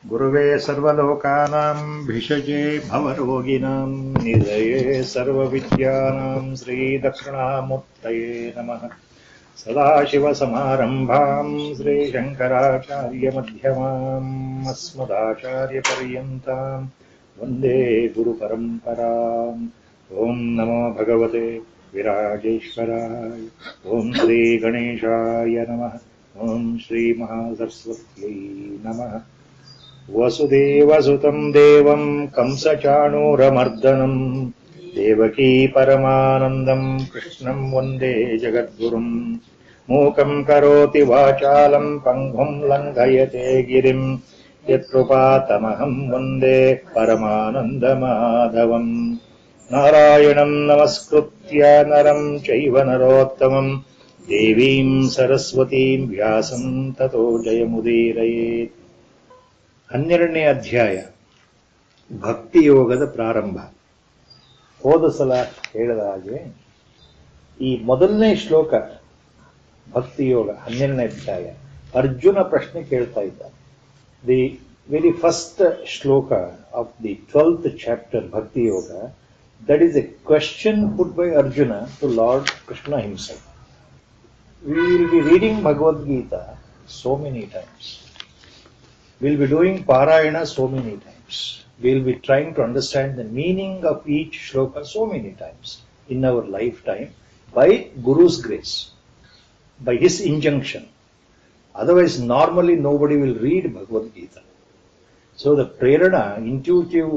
गुरुवे सर्वलोकानां भिषजे भवरोगिणां निधये सर्वविद्यानां श्रीदक्षिणामूर्तये नमः। सदाशिवसमारम्भां श्रीशङ्कराचार्यमध्यमाम् अस्मदाचार्यपर्यन्तां वन्दे गुरुपरम्पराम्। ॐ नमो भगवते विराजेश्वराय। ॐ श्रीगणेशाय नमः। ॐ श्रीमहासरस्वत्यै नमः। वसुदेवसुतं देवं कंसचाणूरमर्दनं देवकी परमानन्दं कृष्णं वन्दे जगद्गुरुं। मूकं करोति वाचालं पङ्गुं लङ्घयते गिरिं यत्कृपातमहं वन्दे परमानन्दमाधवम्। नारायणं नमस्कृत्य नरं चैव नरोत्तमं देवीं सरस्वतीं व्यासं ततो जयमुदीरयेत्। 12ನೇ ಅಧ್ಯಾಯ ಭಕ್ತಿ ಯೋಗದ ಪ್ರಾರಂಭ. ಹೋದ ಸಲ ಹೇಳಿದ ಹಾಗೆ ಈ ಮೊದಲನೇ ಶ್ಲೋಕ ಭಕ್ತಿ ಯೋಗ 12ನೇ ಅಧ್ಯಾಯ ಅರ್ಜುನ ಪ್ರಶ್ನೆ ಕೇಳ್ತಾ ಇದ್ದ. The very first shloka of the 12th chapter Bhakti Yoga, that is a question put by Arjuna to Lord Krishna himself. We will be reading Bhagavad Gita so many times. We'll be doing Parayana so many times. We'll be trying to understand the meaning of each shloka so many times in our lifetime by Guru's grace, by his injunction. Otherwise, normally nobody will read Bhagavad Gita. So the prerana, intuitive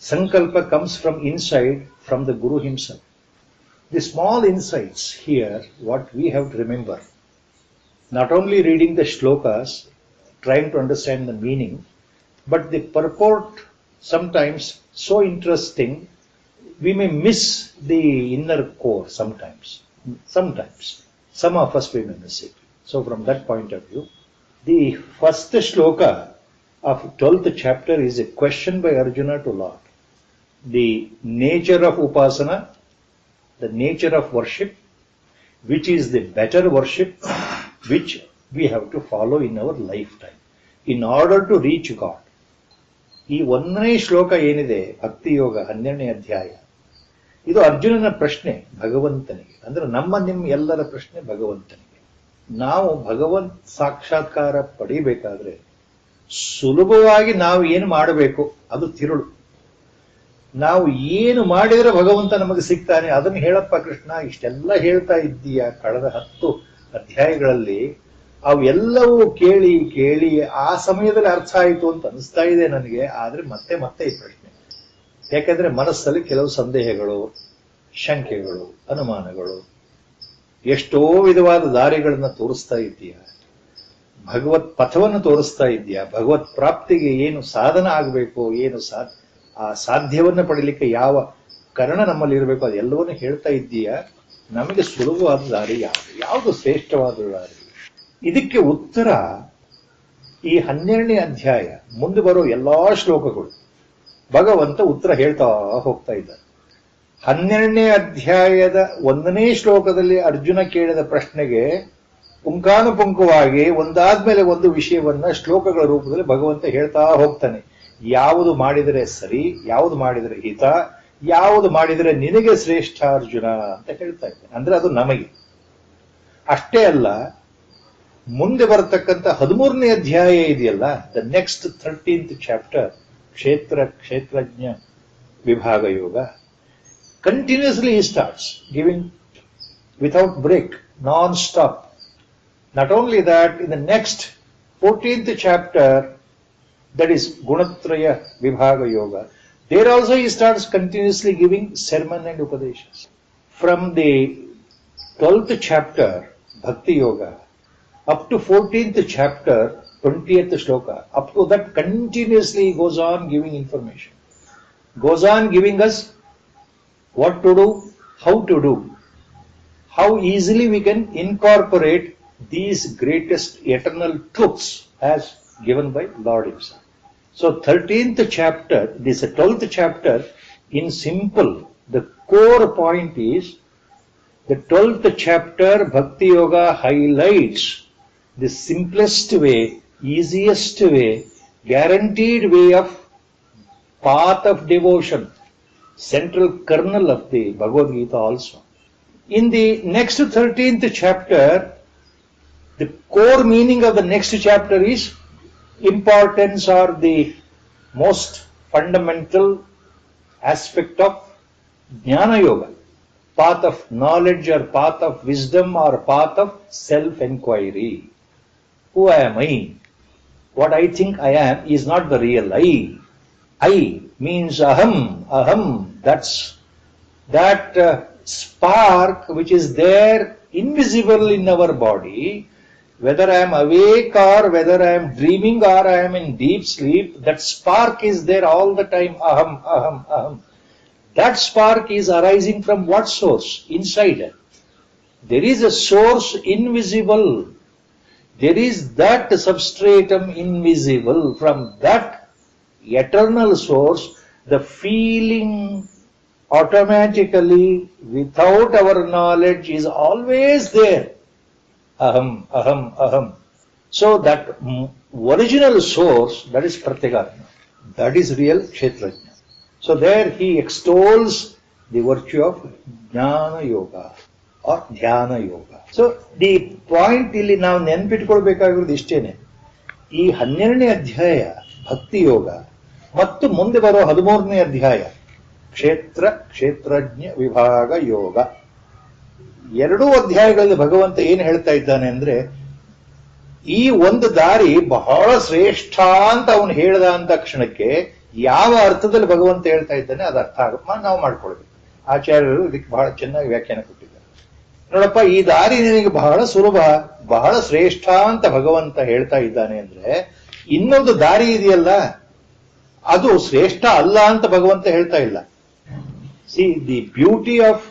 sankalpa comes from inside, from the Guru himself. The small insights here, what we have to remember, not only reading the shlokas, trying to understand the meaning, but the purport sometimes so interesting, we may miss the inner core sometimes. Some of us we may miss it. So from that point of view, the first shloka of 12th chapter is a question by Arjuna to Lord. The nature of upasana, the nature of worship, which is the better worship, which we have to follow in our lifetime in order to reach God. ಈ 1ನೇ ಶ್ಲೋಕ ಏನಿದೆ ಭಕ್ತಿ ಯೋಗ 12ನೇ ಅಧ್ಯಾಯ, ಇದು ಅರ್ಜುನನ ಪ್ರಶ್ನೆ ಭಗವಂತನಿಗೆ. ಅಂದ್ರೆ ನಿಮ್ಮ ಎಲ್ಲರ ಪ್ರಶ್ನೆ ಭಗವಂತನಿಗೆ. ನಾವು ಭಗವಂತ ಸಾಕ್ಷಾತ್ಕಾರ ಪಡಿಬೇಕಾದ್ರೆ ಸುಲಭವಾಗಿ ನಾವು ಏನು ಮಾಡಬೇಕು ಅದು ತಿರುಳು. ನಾವು ಏನು ಮಾಡಿದ್ರೆ ಭಗವಂತ ನಮಗೆ ಸಿಗ್ತಾನೆ ಅದನ್ನು ಹೇಳಪ್ಪ ಕೃಷ್ಣ, ಇಷ್ಟೆಲ್ಲ ಹೇಳ್ತಾ ಇದ್ದೀಯ ಕಳೆದ 10 ಅಧ್ಯಾಯಗಳಲ್ಲಿ. ಅವೆಲ್ಲವೂ ಕೇಳಿ ಕೇಳಿ ಆ ಸಮಯದಲ್ಲಿ ಅರ್ಥ ಆಯಿತು ಅಂತ ಅನಿಸ್ತಾ ಇದೆ ನನಗೆ. ಆದ್ರೆ ಮತ್ತೆ ಮತ್ತೆ ಈ ಪ್ರಶ್ನೆ, ಯಾಕಂದ್ರೆ ಮನಸ್ಸಲ್ಲಿ ಕೆಲವು ಸಂದೇಹಗಳು, ಶಂಕೆಗಳು, ಅನುಮಾನಗಳು, ಎಷ್ಟೋ ವಿಧವಾದ ದಾರಿಗಳನ್ನ ತೋರಿಸ್ತಾ ಇದ್ದೀಯ, ಭಗವತ್ ಪಥವನ್ನು ತೋರಿಸ್ತಾ ಇದ್ದೀಯ, ಭಗವತ್ ಪ್ರಾಪ್ತಿಗೆ ಏನು ಸಾಧನ ಆಗಬೇಕು, ಏನು ಆ ಸಾಧ್ಯವನ್ನ ಪಡೀಲಿಕ್ಕೆ ಯಾವ ಕರ್ಣ ನಮ್ಮಲ್ಲಿ ಇರಬೇಕು, ಅದೆಲ್ಲವನ್ನೂ ಹೇಳ್ತಾ ಇದ್ದೀಯ. ನಮಗೆ ಸುಲಭವಾದ ದಾರಿ ಯಾವುದು ಶ್ರೇಷ್ಠವಾದ ದಾರಿ? ಇದಕ್ಕೆ ಉತ್ತರ ಈ 12ನೇ ಅಧ್ಯಾಯ ಮುಂದೆ ಬರೋ ಎಲ್ಲಾ ಶ್ಲೋಕಗಳು ಭಗವಂತ ಉತ್ತರ ಹೇಳ್ತಾ ಹೋಗ್ತಾ ಇದ್ದಾರೆ. 12ನೇ ಅಧ್ಯಾಯದ 1ನೇ ಶ್ಲೋಕದಲ್ಲಿ ಅರ್ಜುನ ಕೇಳಿದ ಪ್ರಶ್ನೆಗೆ ಪುಂಖಾನುಪುಂಖವಾಗಿ ಒಂದಾದ್ಮೇಲೆ ಒಂದು ವಿಷಯವನ್ನ ಶ್ಲೋಕಗಳ ರೂಪದಲ್ಲಿ ಭಗವಂತ ಹೇಳ್ತಾ ಹೋಗ್ತಾನೆ. ಯಾವುದು ಮಾಡಿದರೆ ಸರಿ, ಯಾವುದು ಮಾಡಿದರೆ ಹಿತ, ಯಾವುದು ಮಾಡಿದರೆ ನಿನಗೆ ಶ್ರೇಷ್ಠ ಅರ್ಜುನ ಅಂತ ಹೇಳ್ತಾ ಇದ್ದಾನೆ. ಅಂದ್ರೆ ಅದು ನಮಗೆ ಅಷ್ಟೇ ಅಲ್ಲ, ಮುಂದೆ ಬರತಕ್ಕಂಥ 13ನೇ ಅಧ್ಯಾಯ ಇದೆಯಲ್ಲ, ದ ನೆಕ್ಸ್ಟ್ 13th ಚಾಪ್ಟರ್ ಕ್ಷೇತ್ರಜ್ಞ ವಿಭಾಗ ಯೋಗ, continuously he starts giving without break, non-stop. Not only that, in the next 14th chapter, that is Gunatraya Vibhaga Yoga, there also he starts continuously giving sermon and upadeshas. From the 12th chapter, Bhakti Yoga, up to 14th chapter, 20th shloka, up to that continuously he goes on giving information. Goes on giving us what to do, how to do, how easily we can incorporate these greatest eternal truths as given by Lord himself. So 13th chapter, this 12th chapter, in simple, the core point is the 12th chapter Bhakti Yoga highlights the simplest way, easiest way, guaranteed way of path of devotion, central kernel of the Bhagavad Gita also. In the next 13th chapter, the core meaning of the next chapter is importance or the most fundamental aspect of Jnana Yoga, path of knowledge or path of wisdom or path of self-enquiry. Who am I? What I think I am is not the real I. I means aham. That spark which is there, invisible in our body, whether I am awake or whether I am dreaming or I am in deep sleep, that spark is there all the time, aham. That spark is arising from what source? Inside. There is a source invisible. There is that substratum invisible. From that eternal source, the feeling automatically, without our knowledge, is always there. Aham. So that original source, that is Pratyekatma. That is real Kshetrajna. So there he extols the virtue of Jnana Yoga or Dhyana Yoga. So the point ಇಲ್ಲಿ ನಾವು ನೆನಪಿಟ್ಕೊಳ್ಬೇಕಾಗಿರೋದು ಇಷ್ಟೇನೆ. ಈ 12ನೇ ಅಧ್ಯಾಯ ಭಕ್ತಿ ಯೋಗ ಮತ್ತು ಮುಂದೆ ಬರೋ 13ನೇ ಅಧ್ಯಾಯ ಕ್ಷೇತ್ರಜ್ಞ ವಿಭಾಗ ಯೋಗ. ಎರಡೂ ಅಧ್ಯಾಯಗಳಲ್ಲಿ ಭಗವಂತ ಏನು ಹೇಳ್ತಾ ಇದ್ದಾನೆ ಅಂದ್ರೆ, ಈ ಒಂದು ದಾರಿ ಬಹಳ ಶ್ರೇಷ್ಠ ಅಂತ ಅವನು ಹೇಳ್ದ ಅಂತ ಕ್ಷಣಕ್ಕೆ ಯಾವ ಅರ್ಥದಲ್ಲಿ ಭಗವಂತ ಹೇಳ್ತಾ ಇದ್ದಾನೆ ಅದು ಅರ್ಥ ಆಗುತ್ತೆ, ನಾವು ಮಾಡ್ಕೊಳ್ಬೇಕು. ಆಚಾರ್ಯರು ಇದಕ್ಕೆ ಬಹಳ ಚೆನ್ನಾಗಿ ವ್ಯಾಖ್ಯಾನ ಕೊಟ್ಟಿದ್ದಾರೆ. ನೋಡಪ್ಪ, ಈ ದಾರಿ ನಿನಗೆ ಬಹಳ ಸುಲಭ, ಬಹಳ ಶ್ರೇಷ್ಠ ಅಂತ ಭಗವಂತ ಹೇಳ್ತಾ ಇದ್ದಾನೆ ಅಂದ್ರೆ, ಇನ್ನೊಂದು ದಾರಿ ಇದೆಯಲ್ಲ ಅದು ಶ್ರೇಷ್ಠ ಅಲ್ಲ ಅಂತ ಭಗವಂತ ಹೇಳ್ತಾ ಇಲ್ಲ. ಸಿ, ದಿ ಬ್ಯೂಟಿ ಆಫ್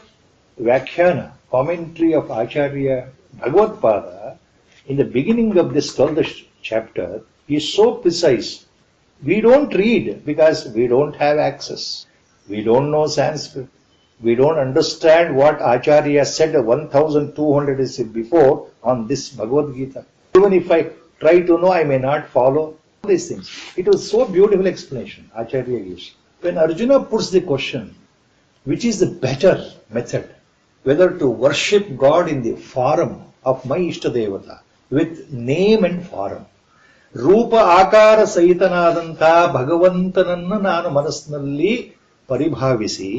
ವ್ಯಾಖ್ಯಾನ, commentary of Acharya Bhagavad-pada in the beginning of this 12th chapter is so precise. We don't read because we don't have access. We don't know Sanskrit. We don't understand what Acharya said 1200 years before on this Bhagavad Gita. Even if I try to know, I may not follow these things. It was so beautiful explanation Acharya gives. When Arjuna puts the question, which is the better method, whether to worship God in the form of my Ishtadevata, with name and form, ರೂಪ ಆಕಾರ ಸಹಿತನಾದಂಥ ಭಗವಂತನನ್ನು ನಾನು ಮನಸ್ಸಿನಲ್ಲಿ ಪರಿಭಾವಿಸಿ,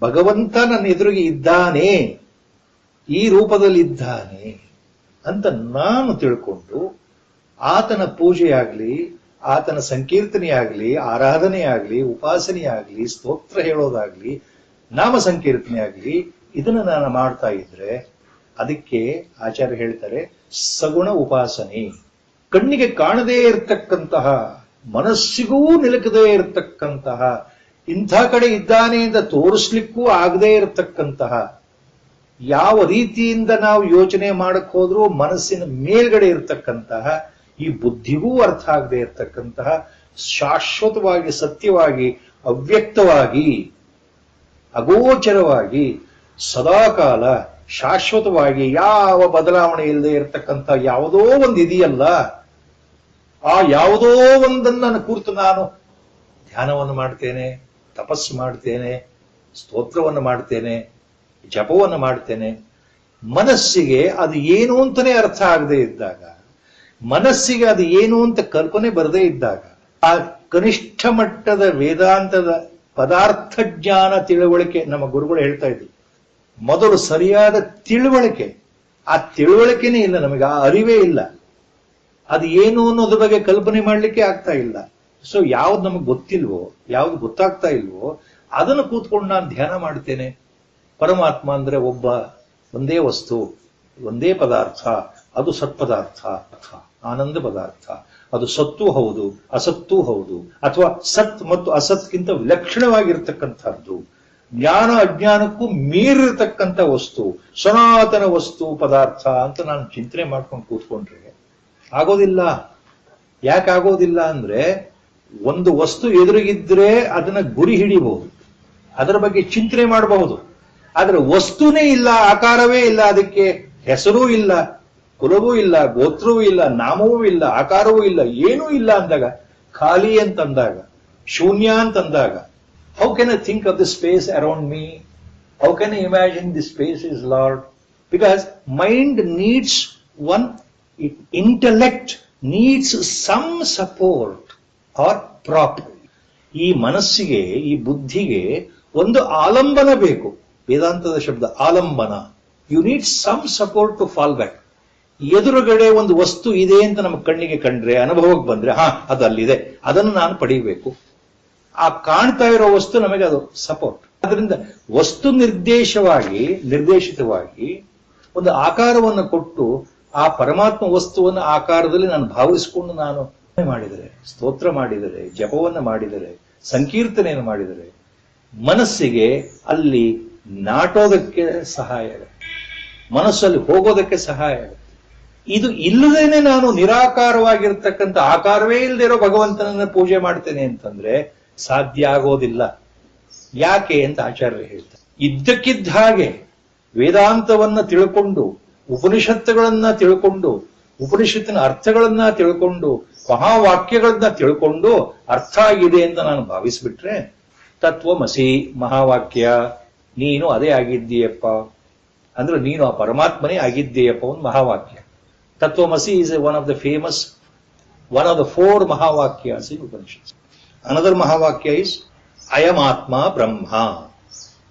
ಭಗವಂತ ನನ್ನ ಎದುರಿಗೆ ಇದ್ದಾನೆ, ಈ ರೂಪದಲ್ಲಿ ಇದ್ದಾನೆ ಅಂತ ನಾನು ತಿಳ್ಕೊಂಡು ಆತನ ಪೂಜೆಯಾಗ್ಲಿ, ಆತನ ಸಂಕೀರ್ತನೆಯಾಗ್ಲಿ, ಆರಾಧನೆಯಾಗ್ಲಿ, ಉಪಾಸನೆಯಾಗ್ಲಿ, ಸ್ತೋತ್ರ ಹೇಳೋದಾಗ್ಲಿ, ನಾಮ ಸಂಕೀರ್ತನೆ ಆಗ್ಲಿ, ಇದನ್ನು ನಾನು ಮಾಡ್ತಾ ಇದ್ರೆ ಅದಕ್ಕೆ ಆಚಾರ್ಯ ಹೇಳ್ತಾರೆ ಸಗುಣ ಉಪಾಸನೆ. ಕಣ್ಣಿಗೆ ಕಾಣದೇ ಇರತಕ್ಕಂತಹ, ಮನಸ್ಸಿಗೂ ನಿಲುಕದೇ ಇರತಕ್ಕಂತಹ, ಇಂಥ ಕಡೆ ಇದ್ದಾನೆ ಅಂತ ತೋರಿಸ್ಲಿಕ್ಕೂ ಆಗದೇ ಇರತಕ್ಕಂತಹ, ಯಾವ ರೀತಿಯಿಂದ ನಾವು ಯೋಚನೆ ಮಾಡಕ್ ಹೋದ್ರೂ ಮನಸ್ಸಿನ ಮೇಲ್ಗಡೆ ಇರತಕ್ಕಂತಹ, ಈ ಬುದ್ಧಿಗೂ ಅರ್ಥ ಆಗದೆ ಇರತಕ್ಕಂತಹ, ಶಾಶ್ವತವಾಗಿ, ಸತ್ಯವಾಗಿ, ಅವ್ಯಕ್ತವಾಗಿ, ಅಗೋಚರವಾಗಿ, ಸದಾಕಾಲ ಶಾಶ್ವತವಾಗಿ, ಯಾವ ಬದಲಾವಣೆ ಇಲ್ಲದೆ ಇರತಕ್ಕಂಥ ಯಾವುದೋ ಒಂದು ಇದೆಯಲ್ಲ, ಆ ಯಾವುದೋ ಒಂದನ್ನು ಕುರಿತು ನಾನು ಧ್ಯಾನವನ್ನು ಮಾಡ್ತೇನೆ, ತಪಸ್ಸು ಮಾಡ್ತೇನೆ, ಸ್ತೋತ್ರವನ್ನು ಮಾಡ್ತೇನೆ, ಜಪವನ್ನು ಮಾಡ್ತೇನೆ. ಮನಸ್ಸಿಗೆ ಅದು ಏನು ಅಂತಾನೆ ಅರ್ಥ ಆಗದೆ ಇದ್ದಾಗ, ಮನಸ್ಸಿಗೆ ಅದು ಏನು ಅಂತ ಕಲ್ಪನೆ ಬರದೇ ಇದ್ದಾಗ, ಆ ಕನಿಷ್ಠ ಮಟ್ಟದ ವೇದಾಂತದ ಪದಾರ್ಥ ಜ್ಞಾನ ತಿಳುವಳಿಕೆ, ನಮ್ಮ ಗುರುಗಳು ಹೇಳ್ತಾ ಇದ್ರು, ಮೊದಲು ಸರಿಯಾದ ತಿಳುವಳಿಕೆ, ಆ ತಿಳುವಳಿಕೆನೇ ಇಲ್ಲ ನಮಗೆ, ಆ ಅರಿವೇ ಇಲ್ಲ, ಅದು ಏನು ಅನ್ನೋದ್ರ ಬಗ್ಗೆ ಕಲ್ಪನೆ ಮಾಡ್ಲಿಕ್ಕೆ ಆಗ್ತಾ ಇಲ್ಲ. ಸೊ ಯಾವ್ದು ನಮಗೆ ಗೊತ್ತಿಲ್ವೋ, ಯಾವ್ದು ಗೊತ್ತಾಗ್ತಾ ಇಲ್ವೋ ಅದನ್ನು ಕೂತ್ಕೊಂಡು ನಾನು ಧ್ಯಾನ ಮಾಡ್ತೇನೆ. ಪರಮಾತ್ಮ ಅಂದ್ರೆ ಒಂದೇ ವಸ್ತು, ಒಂದೇ ಪದಾರ್ಥ, ಅದು ಸತ್ಪದಾರ್ಥ, ಆನಂದ ಪದಾರ್ಥ, ಅದು ಸತ್ತೂ ಹೌದು, ಅಸತ್ತೂ ಹೌದು, ಅಥವಾ ಸತ್ ಮತ್ತು ಅಸತ್ಗಿಂತ ವಿಲಕ್ಷಣವಾಗಿರ್ತಕ್ಕಂಥದ್ದು, ಜ್ಞಾನ ಅಜ್ಞಾನಕ್ಕೂ ಮೀರಿರ್ತಕ್ಕಂಥ ವಸ್ತು, ಸನಾತನ ವಸ್ತು, ಪದಾರ್ಥ ಅಂತ ನಾನು ಚಿಂತನೆ ಮಾಡ್ಕೊಂಡು ಕೂತ್ಕೊಂಡ್ರೆ ಆಗೋದಿಲ್ಲ. ಯಾಕಾಗೋದಿಲ್ಲ ಅಂದ್ರೆ, ಒಂದು ವಸ್ತು ಎದುರಿಗಿದ್ರೆ ಅದನ್ನ ಗುರಿ ಹಿಡಿಬಹುದು, ಅದರ ಬಗ್ಗೆ ಚಿಂತನೆ ಮಾಡಬಹುದು. ಆದ್ರೆ ವಸ್ತುನೇ ಇಲ್ಲ, ಆಕಾರವೇ ಇಲ್ಲ, ಅದಕ್ಕೆ ಹೆಸರೂ ಇಲ್ಲ, ಕುಲವೂ ಇಲ್ಲ, ಗೋತ್ರವೂ ಇಲ್ಲ, ನಾಮವೂ ಇಲ್ಲ, ಆಕಾರವೂ ಇಲ್ಲ, ಏನೂ ಇಲ್ಲ ಅಂದಾಗ ಖಾಲಿ ಅಂತಂದಾಗ, ಶೂನ್ಯ ಅಂತಂದಾಗ, how can I think of the space around me? How can I imagine the space is lord? Because mind needs one, intellect needs some support or prop. ಈ ಮನಸ್ಸಿಗೆ, ಈ ಬುದ್ಧಿಗೆ ಒಂದು ಆಲಂಬನ ಬೇಕು. ವೇದಾಂತದ ಶಬ್ದ ಆಲಂಬನ. You need some support to fall back. ಎದುರುಗಡೆ ಒಂದು ವಸ್ತು ಇದೆ ಅಂತ ನಮ್ಮ ಕಣ್ಣಿಗೆ ಕಂಡ್ರೆ, ಅನುಭವಕ್ಕೆ ಬಂದ್ರೆ, ಅದು ಅಲ್ಲಿದೆ, ಅದನ್ನು ನಾನು ಪಡೆಯಬೇಕು. ಆ ಕಾಣ್ತಾ ಇರೋ ವಸ್ತು ನಮಗೆ ಅದು ಸಪೋರ್ಟ್. ಅದರಿಂದ ವಸ್ತು ನಿರ್ದೇಶಿತವಾಗಿ ಒಂದು ಆಕಾರವನ್ನು ಕೊಟ್ಟು ಆ ಪರಮಾತ್ಮ ವಸ್ತುವನ್ನು ಆಕಾರದಲ್ಲಿ ನಾನು ಭಾವಿಸಿಕೊಂಡು ನಾನು ಮಾಡಿದರೆ, ಸ್ತೋತ್ರ ಮಾಡಿದರೆ, ಜಪವನ್ನು ಮಾಡಿದರೆ, ಸಂಕೀರ್ತನೆಯನ್ನು ಮಾಡಿದರೆ, ಮನಸ್ಸಿಗೆ ಅಲ್ಲಿ ನಾಟೋದಕ್ಕೆ ಸಹಾಯ ಆಗುತ್ತೆ, ಮನಸ್ಸಲ್ಲಿ ಹೋಗೋದಕ್ಕೆ ಸಹಾಯ ಆಗುತ್ತೆ. ಇದು ಇಲ್ಲದೇನೆ ನಾನು ನಿರಾಕಾರವಾಗಿರ್ತಕ್ಕಂಥ, ಆಕಾರವೇ ಇಲ್ಲದೆ ಇರೋ ಭಗವಂತನನ್ನ ಪೂಜೆ ಮಾಡ್ತೇನೆ ಅಂತಂದ್ರೆ ಸಾಧ್ಯ ಆಗೋದಿಲ್ಲ. ಯಾಕೆ ಅಂತ ಆಚಾರ್ಯರು ಹೇಳ್ತಾರೆ. ಇದ್ದಕ್ಕಿದ್ದ ಹಾಗೆ ವೇದಾಂತವನ್ನ ತಿಳ್ಕೊಂಡು, ಉಪನಿಷತ್ತುಗಳನ್ನ ತಿಳ್ಕೊಂಡು, ಉಪನಿಷತ್ತಿನ ಅರ್ಥಗಳನ್ನ ತಿಳ್ಕೊಂಡು, ಮಹಾವಾಕ್ಯಗಳನ್ನ ತಿಳ್ಕೊಂಡು ಅರ್ಥ ಆಗಿದೆ ಅಂತ ನಾನು ಭಾವಿಸ್ಬಿಟ್ರೆ, ತತ್ವಮಸಿ ಮಹಾವಾಕ್ಯ, ನೀನು ಅದೇ ಆಗಿದ್ದೀಯಪ್ಪ ಅಂದ್ರೆ ನೀನು ಆ ಪರಮಾತ್ಮನೇ ಆಗಿದ್ದೀಯಪ್ಪ, ಒಂದು ಮಹಾವಾಕ್ಯ. ತತ್ವಮಸಿ is one of the famous, one of the 4 Mahavakyas in Upanishads. Another Mahavakya is Ayam Atma Brahma.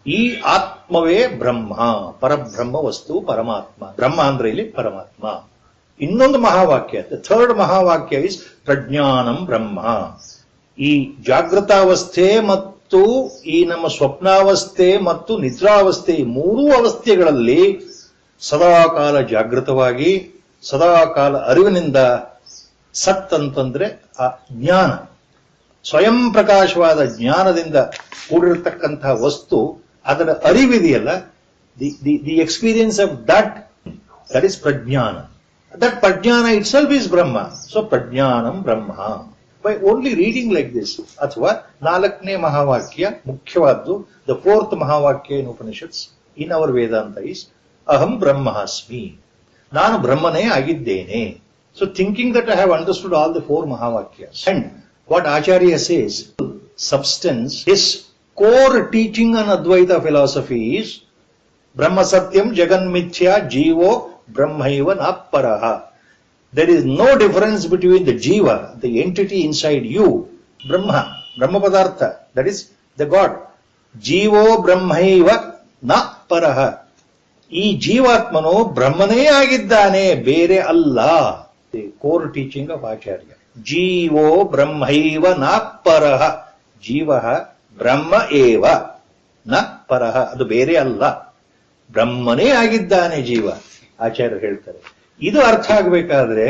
ಈ ಆತ್ಮವೇ ಬ್ರಹ್ಮ, ಪರಬ್ರಹ್ಮ ವಸ್ತು ಪರಮಾತ್ಮ. ಬ್ರಹ್ಮ ಅಂದ್ರೆ ಇಲ್ಲಿ ಪರಮಾತ್ಮ. ಇನ್ನೊಂದು ಮಹಾವಾಕ್ಯ, ಥರ್ಡ್ ಮಹಾವಾಕ್ಯ ಇಸ್ ಪ್ರಜ್ಞಾನಂ ಬ್ರಹ್ಮ. ಈ ಜಾಗೃತಾವಸ್ಥೆ ಮತ್ತು ಈ ನಮ್ಮ ಸ್ವಪ್ನಾವಸ್ಥೆ ಮತ್ತು ನಿದ್ರಾವಸ್ಥೆ, ಈ 3 ಅವಸ್ಥೆಗಳಲ್ಲಿ ಸದಾಕಾಲ ಜಾಗೃತವಾಗಿ, ಸದಾಕಾಲ ಅರಿವಿನಿಂದ, ಸತ್ ಅಂತಂದ್ರೆ ಆ ಜ್ಞಾನ, ಸ್ವಯಂ ಪ್ರಕಾಶವಾದ ಜ್ಞಾನದಿಂದ ಕೂಡಿರತಕ್ಕಂತಹ ವಸ್ತು, ಅದರ ಅರಿವಿದೆಯಲ್ಲ, the experience of that is Prajnana. That Prajnana itself is Brahma. So Prajnanam Brahma by only reading like this. ಅಥವಾ 4ನೇ ಮಹಾವಾಕ್ಯ ಮುಖ್ಯವಾದ್ದು, the 4th Mahavakya in Upanishads in our Vedanta is Aham Brahmasmi, ನಾನು ಬ್ರಹ್ಮನೇ ಆಗಿದ್ದೇನೆ. So thinking that I have understood all the 4 Mahavakyas and what Acharya says, substance, his core teaching on Advaita philosophy is Brahma Satyam Jagan Mithya Jivo Brahmaiva Napparaha. There is no difference between the Jiva, the entity inside you, Brahma, Brahma Padartha, that is the God. Jivo Brahmaiva Napparaha. ಈ ಜೀವಾತ್ಮನು ಬ್ರಹ್ಮನೇ ಆಗಿದ್ದಾನೆ, ಬೇರೆ ಅಲ್ಲ. The core teaching of Acharya. ಜೀವೋ ಬ್ರಹ್ಮೈವ ನ ಪರಃ. ಜೀವ ಬ್ರಹ್ಮ ಏವ ನ ಪರಃ, ಅದು ಬೇರೆ ಅಲ್ಲ, ಬ್ರಹ್ಮನೇ ಆಗಿದ್ದಾನೆ ಜೀವ. ಆಚಾರ್ಯರು ಹೇಳ್ತಾರೆ. ಇದು ಅರ್ಥ ಆಗಬೇಕಾದ್ರೆ,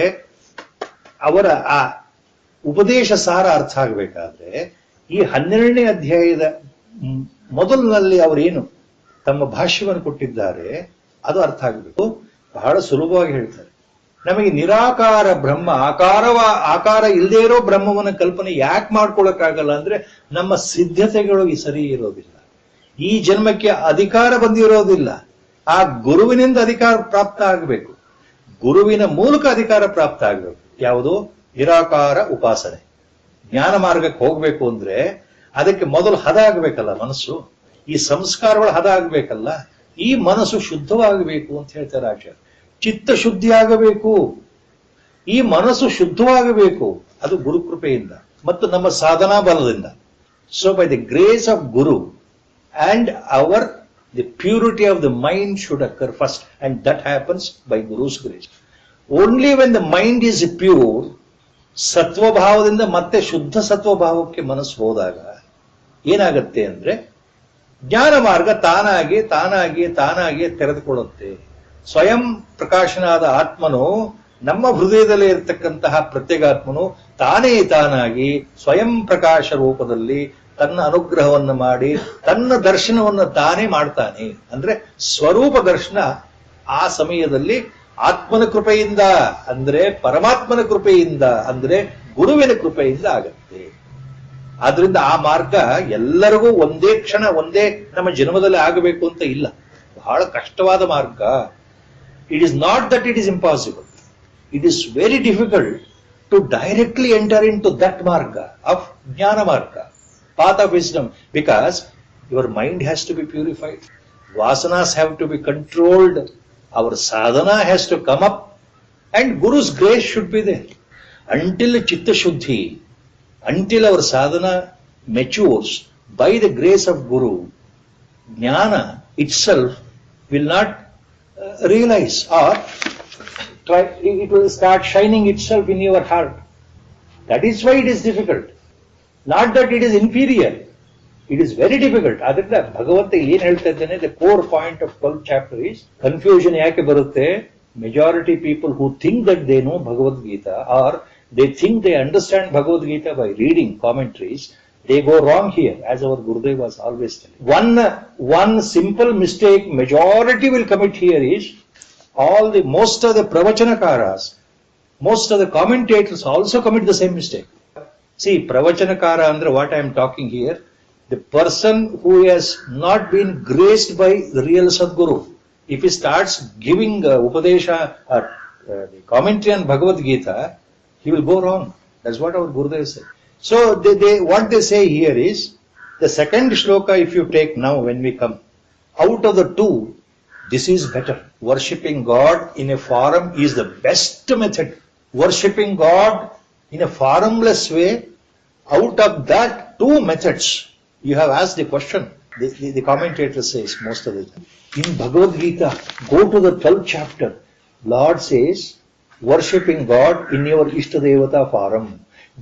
ಅವರ ಆ ಉಪದೇಶ ಸಾರ ಅರ್ಥ ಆಗಬೇಕಾದ್ರೆ, ಈ 12ನೇ ಅಧ್ಯಾಯದ ಮೊದಲಿನಲ್ಲಿ ಅವರೇನು ತಮ್ಮ ಭಾಷ್ಯವನ್ನು ಕೊಟ್ಟಿದ್ದಾರೆ ಅದು ಅರ್ಥ ಆಗಬೇಕು. ಬಹಳ ಸುಲಭವಾಗಿ ಹೇಳ್ತಾರೆ. ನಮಗೆ ನಿರಾಕಾರ ಬ್ರಹ್ಮ, ಆಕಾರ ಇಲ್ಲದೆ ಇರೋ ಬ್ರಹ್ಮವನ್ನ ಕಲ್ಪನೆ ಯಾಕೆ ಮಾಡ್ಕೊಳಕ್ಕಾಗಲ್ಲ ಅಂದ್ರೆ, ನಮ್ಮ ಸಿದ್ಧತೆಗಳು ಸರಿ ಇರೋದಿಲ್ಲ, ಈ ಜನ್ಮಕ್ಕೆ ಅಧಿಕಾರ ಬಂದಿರೋದಿಲ್ಲ. ಆ ಗುರುವಿನಿಂದ ಅಧಿಕಾರ ಪ್ರಾಪ್ತ ಆಗಬೇಕು, ಗುರುವಿನ ಮೂಲಕ ಅಧಿಕಾರ ಪ್ರಾಪ್ತ ಆಗಬೇಕು. ಯಾವುದು? ನಿರಾಕಾರ ಉಪಾಸನೆ. ಜ್ಞಾನ ಮಾರ್ಗಕ್ಕೆ ಹೋಗ್ಬೇಕು ಅಂದ್ರೆ ಅದಕ್ಕೆ ಮೊದಲು ಹದ ಆಗ್ಬೇಕಲ್ಲ ಮನಸ್ಸು, ಈ ಸಂಸ್ಕಾರಗಳು ಹದ ಆಗ್ಬೇಕಲ್ಲ, ಈ ಮನಸ್ಸು ಶುದ್ಧವಾಗಬೇಕು ಅಂತ ಹೇಳ್ತಾರೆ ಆಚಾರ್ಯ. ಚಿತ್ತ ಶುದ್ಧಿ ಆಗಬೇಕು, ಈ ಮನಸ್ಸು ಶುದ್ಧವಾಗಬೇಕು, ಅದು ಗುರುಕೃಪೆಯಿಂದ ಮತ್ತು ನಮ್ಮ ಸಾಧನಾ ಬಲದಿಂದ. So by the grace of guru and our the purity of the mind should occur first, and that happens by guru's grace. Only when the mind is pure, ಸತ್ವಭಾವದಿಂದ ಮತ್ತೆ ಶುದ್ಧ ಸತ್ವಭಾವಕ್ಕೆ ಮನಸ್ಸು ಹೋದಾಗ ಏನಾಗತ್ತೆ ಅಂದ್ರೆ, ಜ್ಞಾನ ಮಾರ್ಗ ತಾನಾಗಿ ತಾನಾಗಿ ತಾನಾಗಿ ತೆರೆದುಕೊಳ್ಳುತ್ತೆ. ಸ್ವಯಂ ಪ್ರಕಾಶನಾದ ಆತ್ಮನು, ನಮ್ಮ ಹೃದಯದಲ್ಲಿ ಇರತಕ್ಕಂತಹ ಪ್ರತ್ಯೇಗಾತ್ಮನು ತಾನೇ ತಾನಾಗಿ ಸ್ವಯಂ ಪ್ರಕಾಶ ರೂಪದಲ್ಲಿ ತನ್ನ ಅನುಗ್ರಹವನ್ನು ಮಾಡಿ ತನ್ನ ದರ್ಶನವನ್ನು ತಾನೇ ಮಾಡ್ತಾನೆ. ಅಂದ್ರೆ ಸ್ವರೂಪ ದರ್ಶನ ಆ ಸಮಯದಲ್ಲಿ ಆತ್ಮನ ಕೃಪೆಯಿಂದ, ಅಂದ್ರೆ ಪರಮಾತ್ಮನ ಕೃಪೆಯಿಂದ, ಅಂದ್ರೆ ಗುರುವಿನ ಕೃಪೆಯಿಂದ ಆಗತ್ತೆ. ಆದ್ರಿಂದ ಆ ಮಾರ್ಗ ಎಲ್ಲರಿಗೂ ಒಂದೇ ಕ್ಷಣ, ಒಂದೇ ನಮ್ಮ ಜನ್ಮದಲ್ಲಿ ಆಗಬೇಕು ಅಂತ ಇಲ್ಲ. ಬಹಳ ಕಷ್ಟವಾದ ಮಾರ್ಗ. It is not that it is impossible. It is very difficult, to directly enter into that marga of jnana marga, path of wisdom, because your mind has to be purified. Vasanas have to be controlled. Our sadhana has to come up, and Guru's grace should be there. Until Chitta Shuddhi, until our sadhana matures by the grace of Guru, jnana itself will not realize, or it will start shining itself in your heart. That is why it is difficult. Not that it is inferior. It is very difficult. ಅದರಿಂದ ಭಗವಂತ ಏನ್ ಹೇಳ್ತಾ ಇದ್ದಾನೆ, the core point of 12th chapter is, confusion ಯಾಕೆ ಬರುತ್ತೆ? Majority people who think that they know Bhagavad Gita, or they think they understand Bhagavad Gita by reading commentaries, they go wrong here, as our Gurudev was always telling. One simple mistake majority will commit here is, most of the pravachanakaras, most of the commentators also commit the same mistake. See, pravachanakara andre what I am talking here, the person who has not been graced by the real Sadguru. If he starts giving upadesha or the commentary on Bhagavad Gita, he will go wrong. That's what our Gurudev said. So what they say here is, the second shloka if you take now when we come, out of the two, this is better. Worshipping God in a forum is the best method. Worshipping God in a formless way, out of that two methods, you have asked the question. The commentator says most of the time. In Bhagavad Gita, go to the 12th chapter. Lord says, worshipping God in your Ishtadevata forum,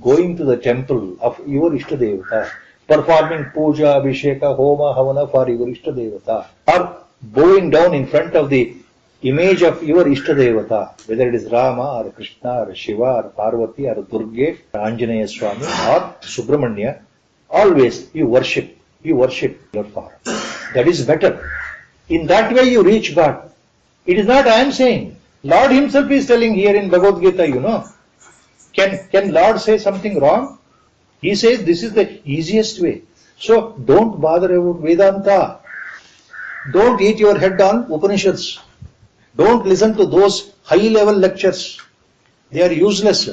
going to the temple of your Ishtadevata, performing puja, abhisheka, homa, havana for your Ishtadevata, or bowing down in front of the image of your Ishtadevata, whether it is Rama or Krishna or Shiva or Parvati or Durga, Anjaneya Swami or Subramanya, always you worship your forum. That is better. In that way you reach God. It is not I am saying. Lord himself is telling here in Bhagavad Gita, you know. Can Lord say something wrong? He says this is the easiest way. So don't bother about Vedanta. Don't eat your head on Upanishads. Don't listen to those high level lectures. They are useless.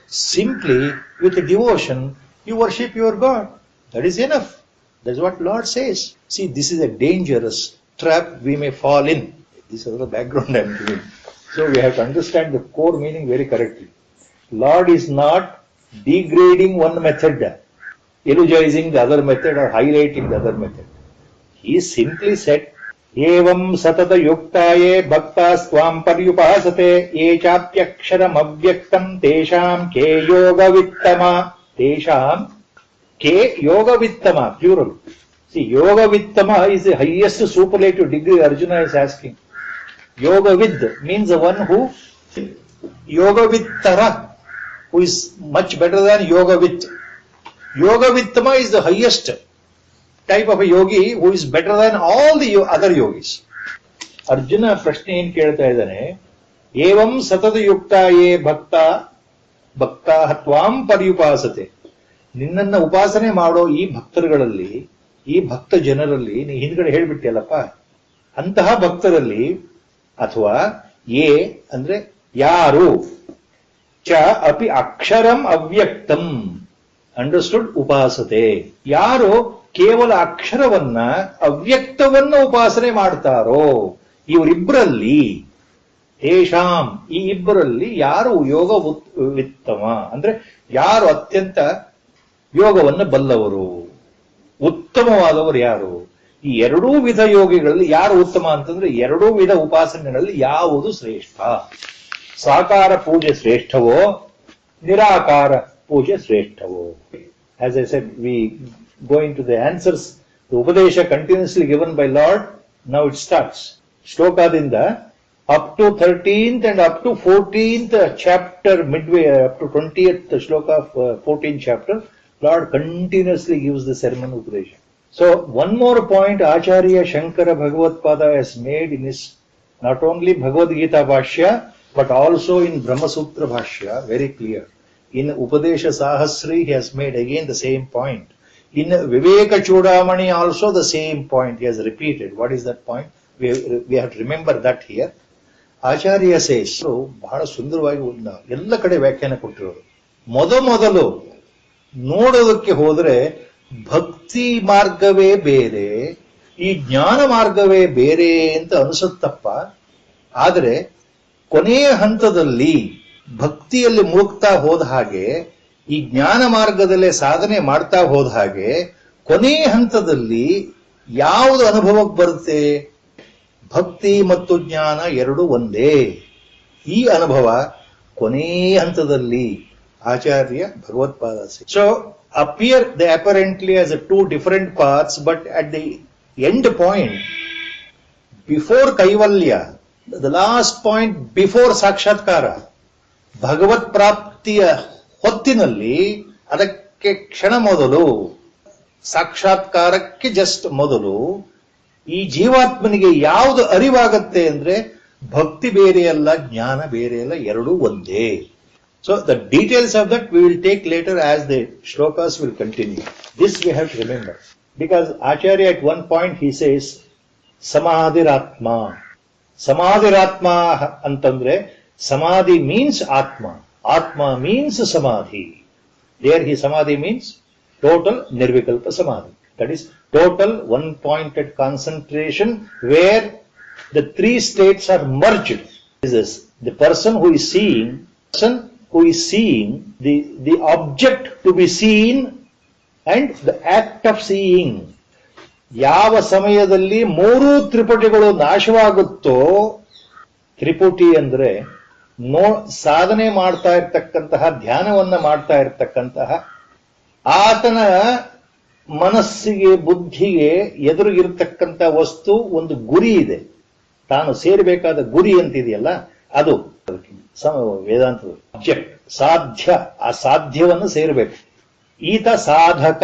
Simply with devotion you worship your God. That is enough. That's what Lord says. See, this is a dangerous trap we may fall in. This is the background I am giving. So we have to understand the core meaning very correctly. Lord is not degrading one method, eulogizing the other method or highlighting the other method. He simply said, Evam satata yuktaye bhaktas tvam paryupasate ye chapyaksharam avyaktam tesham ke yoga vittama. Tesham ke yoga vittama, plural. See, yoga vittama is the highest superlative degree Arjuna is asking. Yoga vid means the one who, yoga vittara, who is much better than yoga vit. Yoga vittama is the highest type of a yogi who is better than all the other yogis. Arjuna ಪ್ರಶ್ನೆ ಏನು ಕೇಳ್ತಾ ಇದ್ದಾನೆ, ಏವಂ ಸತತ ಯುಕ್ತಾಯೇ ಭಕ್ತಾ ತ್ವಾಂ ಪರ್ಯುಪಾಸತೆ. ನಿನ್ನನ್ನ ಉಪಾಸನೆ ಮಾಡೋ ಈ ಭಕ್ತರುಗಳಲ್ಲಿ, ಈ ಭಕ್ತ ಜನರಲ್ಲಿ, ನೀ ಹಿಂದ್ಗಡೆ ಹೇಳ್ಬಿಟ್ಟಿಯಲ್ಲಪ್ಪ, ಅಂತಹ ಭಕ್ತರಲ್ಲಿ, ಅಥವಾ ಯೇ ಅಂದ್ರೆ ಯಾರು, ಚ ಅಪಿ ಅಕ್ಷರಂ ಅವ್ಯಕ್ತಂ ಅಂಡರ್ಸ್ಟುಡ್ ಉಪಾಸತೆ, ಯಾರು ಕೇವಲ ಅಕ್ಷರವನ್ನ ಅವ್ಯಕ್ತವನ್ನ ಉಪಾಸನೆ ಮಾಡ್ತಾರೋ ಇವರಿಬ್ಬರಲ್ಲಿ, ತೇಷಾಂ ಈ ಇಬ್ಬರಲ್ಲಿ ಯಾರು ಯೋಗ ವಿತ್ತಮ ಅಂದ್ರೆ ಯಾರು ಅತ್ಯಂತ ಯೋಗವನ್ನ ಬಲ್ಲವರು, ಉತ್ತಮವಾದವರು ಯಾರು, ಈ ಎರಡೂ ವಿಧ ಯೋಗಿಗಳಲ್ಲಿ ಯಾರು ಉತ್ತಮ ಅಂತಂದ್ರೆ ಎರಡೂ ವಿಧ ಉಪಾಸನೆಗಳಲ್ಲಿ ಯಾವುದು ಶ್ರೇಷ್ಠ, ಸಾಕಾರ ಪೂಜೆ ಶ್ರೇಷ್ಠವೋ ನಿರಾಕಾರ ಪೂಜೆ ಶ್ರೇಷ್ಠವೋ. As I said, we go into the answers, the Upadesha continuously given by Lord. Now it starts. Shlokadinda up to 13th and up to 14th chapter, midway up to 20th shloka of 14th chapter, Lord continuously gives the sermon Upadesha. So one more point Acharya Shankara Bhagavad-pada has made in his not only Bhagavad Gita Bhashya but also in Brahma Sutra Bhashya, very clear. In Upadesha Sahasri he has made again the same point. In Viveka Chudamani also the same point he has repeated. What is that point? We have to remember that here. Acharya says, so ಬಹಳ ಸುಂದರವಾಗಿ ಎಲ್ಲ ಕಡೆ ವ್ಯಾಖ್ಯಾನ ಕೊಟ್ಟಿರೋರು. ಮೊದಲು ನೋಡೋದಕ್ಕೆ ಹೋದ್ರೆ ಭಕ್ತಿ ಮಾರ್ಗವೇ ಬೇರೆ, ಈ ಜ್ಞಾನ ಮಾರ್ಗವೇ ಬೇರೆ ಅಂತ ಅನಿಸುತ್ತಪ್ಪ. ಆದರೆ ಕೊನೆಯ ಹಂತದಲ್ಲಿ ಭಕ್ತಿಯಲ್ಲಿ ಮುಳುಗ್ತಾ ಹೋದ ಹಾಗೆ, ಈ ಜ್ಞಾನ ಮಾರ್ಗದಲ್ಲೇ ಸಾಧನೆ ಮಾಡ್ತಾ ಹೋದ ಹಾಗೆ, ಕೊನೆಯ ಹಂತದಲ್ಲಿ ಯಾವುದು ಅನುಭವಕ್ಕೆ ಬರುತ್ತೆ? ಭಕ್ತಿ ಮತ್ತು ಜ್ಞಾನ ಎರಡು ಒಂದೇ. ಈ ಅನುಭವ ಕೊನೆಯ ಹಂತದಲ್ಲಿ Acharya Bhagavatpada. So appear they apparently as a two different paths, but at the end point, before kaivalya, the last point before sakshatkara, ಭಗವತ್ ಪ್ರಾಪ್ತಿಯ ಹೊತ್ತಿನಲ್ಲಿ, ಅದಕ್ಕೆ ಕ್ಷಣ ಮೊದಲು, ಸಾಕ್ಷಾತ್ಕಾರಕ್ಕೆ ಜಸ್ಟ್ ಮೊದಲು ಈ ಜೀವಾತ್ಮನಿಗೆ ಯಾವುದು ಅರಿವಾಗತ್ತೆ ಅಂದ್ರೆ ಭಕ್ತಿ ಬೇರೆಯಲ್ಲ, ಜ್ಞಾನ ಬೇರೆಯಲ್ಲ, ಎರಡೂ ಒಂದೇ. So the details of that we will take later as the shlokas will continue. This we have to remember. Because Acharya at one point he says, Samadhiratma. Samadhiratma antandre, Samadhi means Atma. Atma means Samadhi. There he Samadhi means total Nirvikalpa Samadhi. That is total one-pointed concentration where the three states are merged. This is the person who is seeing, the object to be seen and the act of seeing. ಯಾವ ಸಮಯದಲ್ಲಿ ಮೂರು ತ್ರಿಪುಟಿಗಳು ನಾಶವಾಗುತ್ತೋ, ತ್ರಿಪುಟಿ ಅಂದ್ರೆ ಸಾಧನೆ ಮಾಡ್ತಾ ಇರ್ತಕ್ಕಂತಹ, ಧ್ಯಾನವನ್ನ ಮಾಡ್ತಾ ಇರ್ತಕ್ಕಂತಹ ಆತನ ಮನಸ್ಸಿಗೆ, ಬುದ್ಧಿಗೆ ಎದುರಿಗಿರ್ತಕ್ಕಂಥ ವಸ್ತು ಒಂದು ಗುರಿ ಇದೆ, ತಾನು ಸೇರಬೇಕಾದ ಗುರಿ ಅಂತಿದೆಯಲ್ಲ, ಅದು ವೇದಾಂತದ ಆಬ್ಜೆಕ್ಟ್, ಸಾಧ್ಯ. ಆ ಸಾಧ್ಯವನ್ನು ಸೇರಬೇಕು. ಈತ ಸಾಧಕ,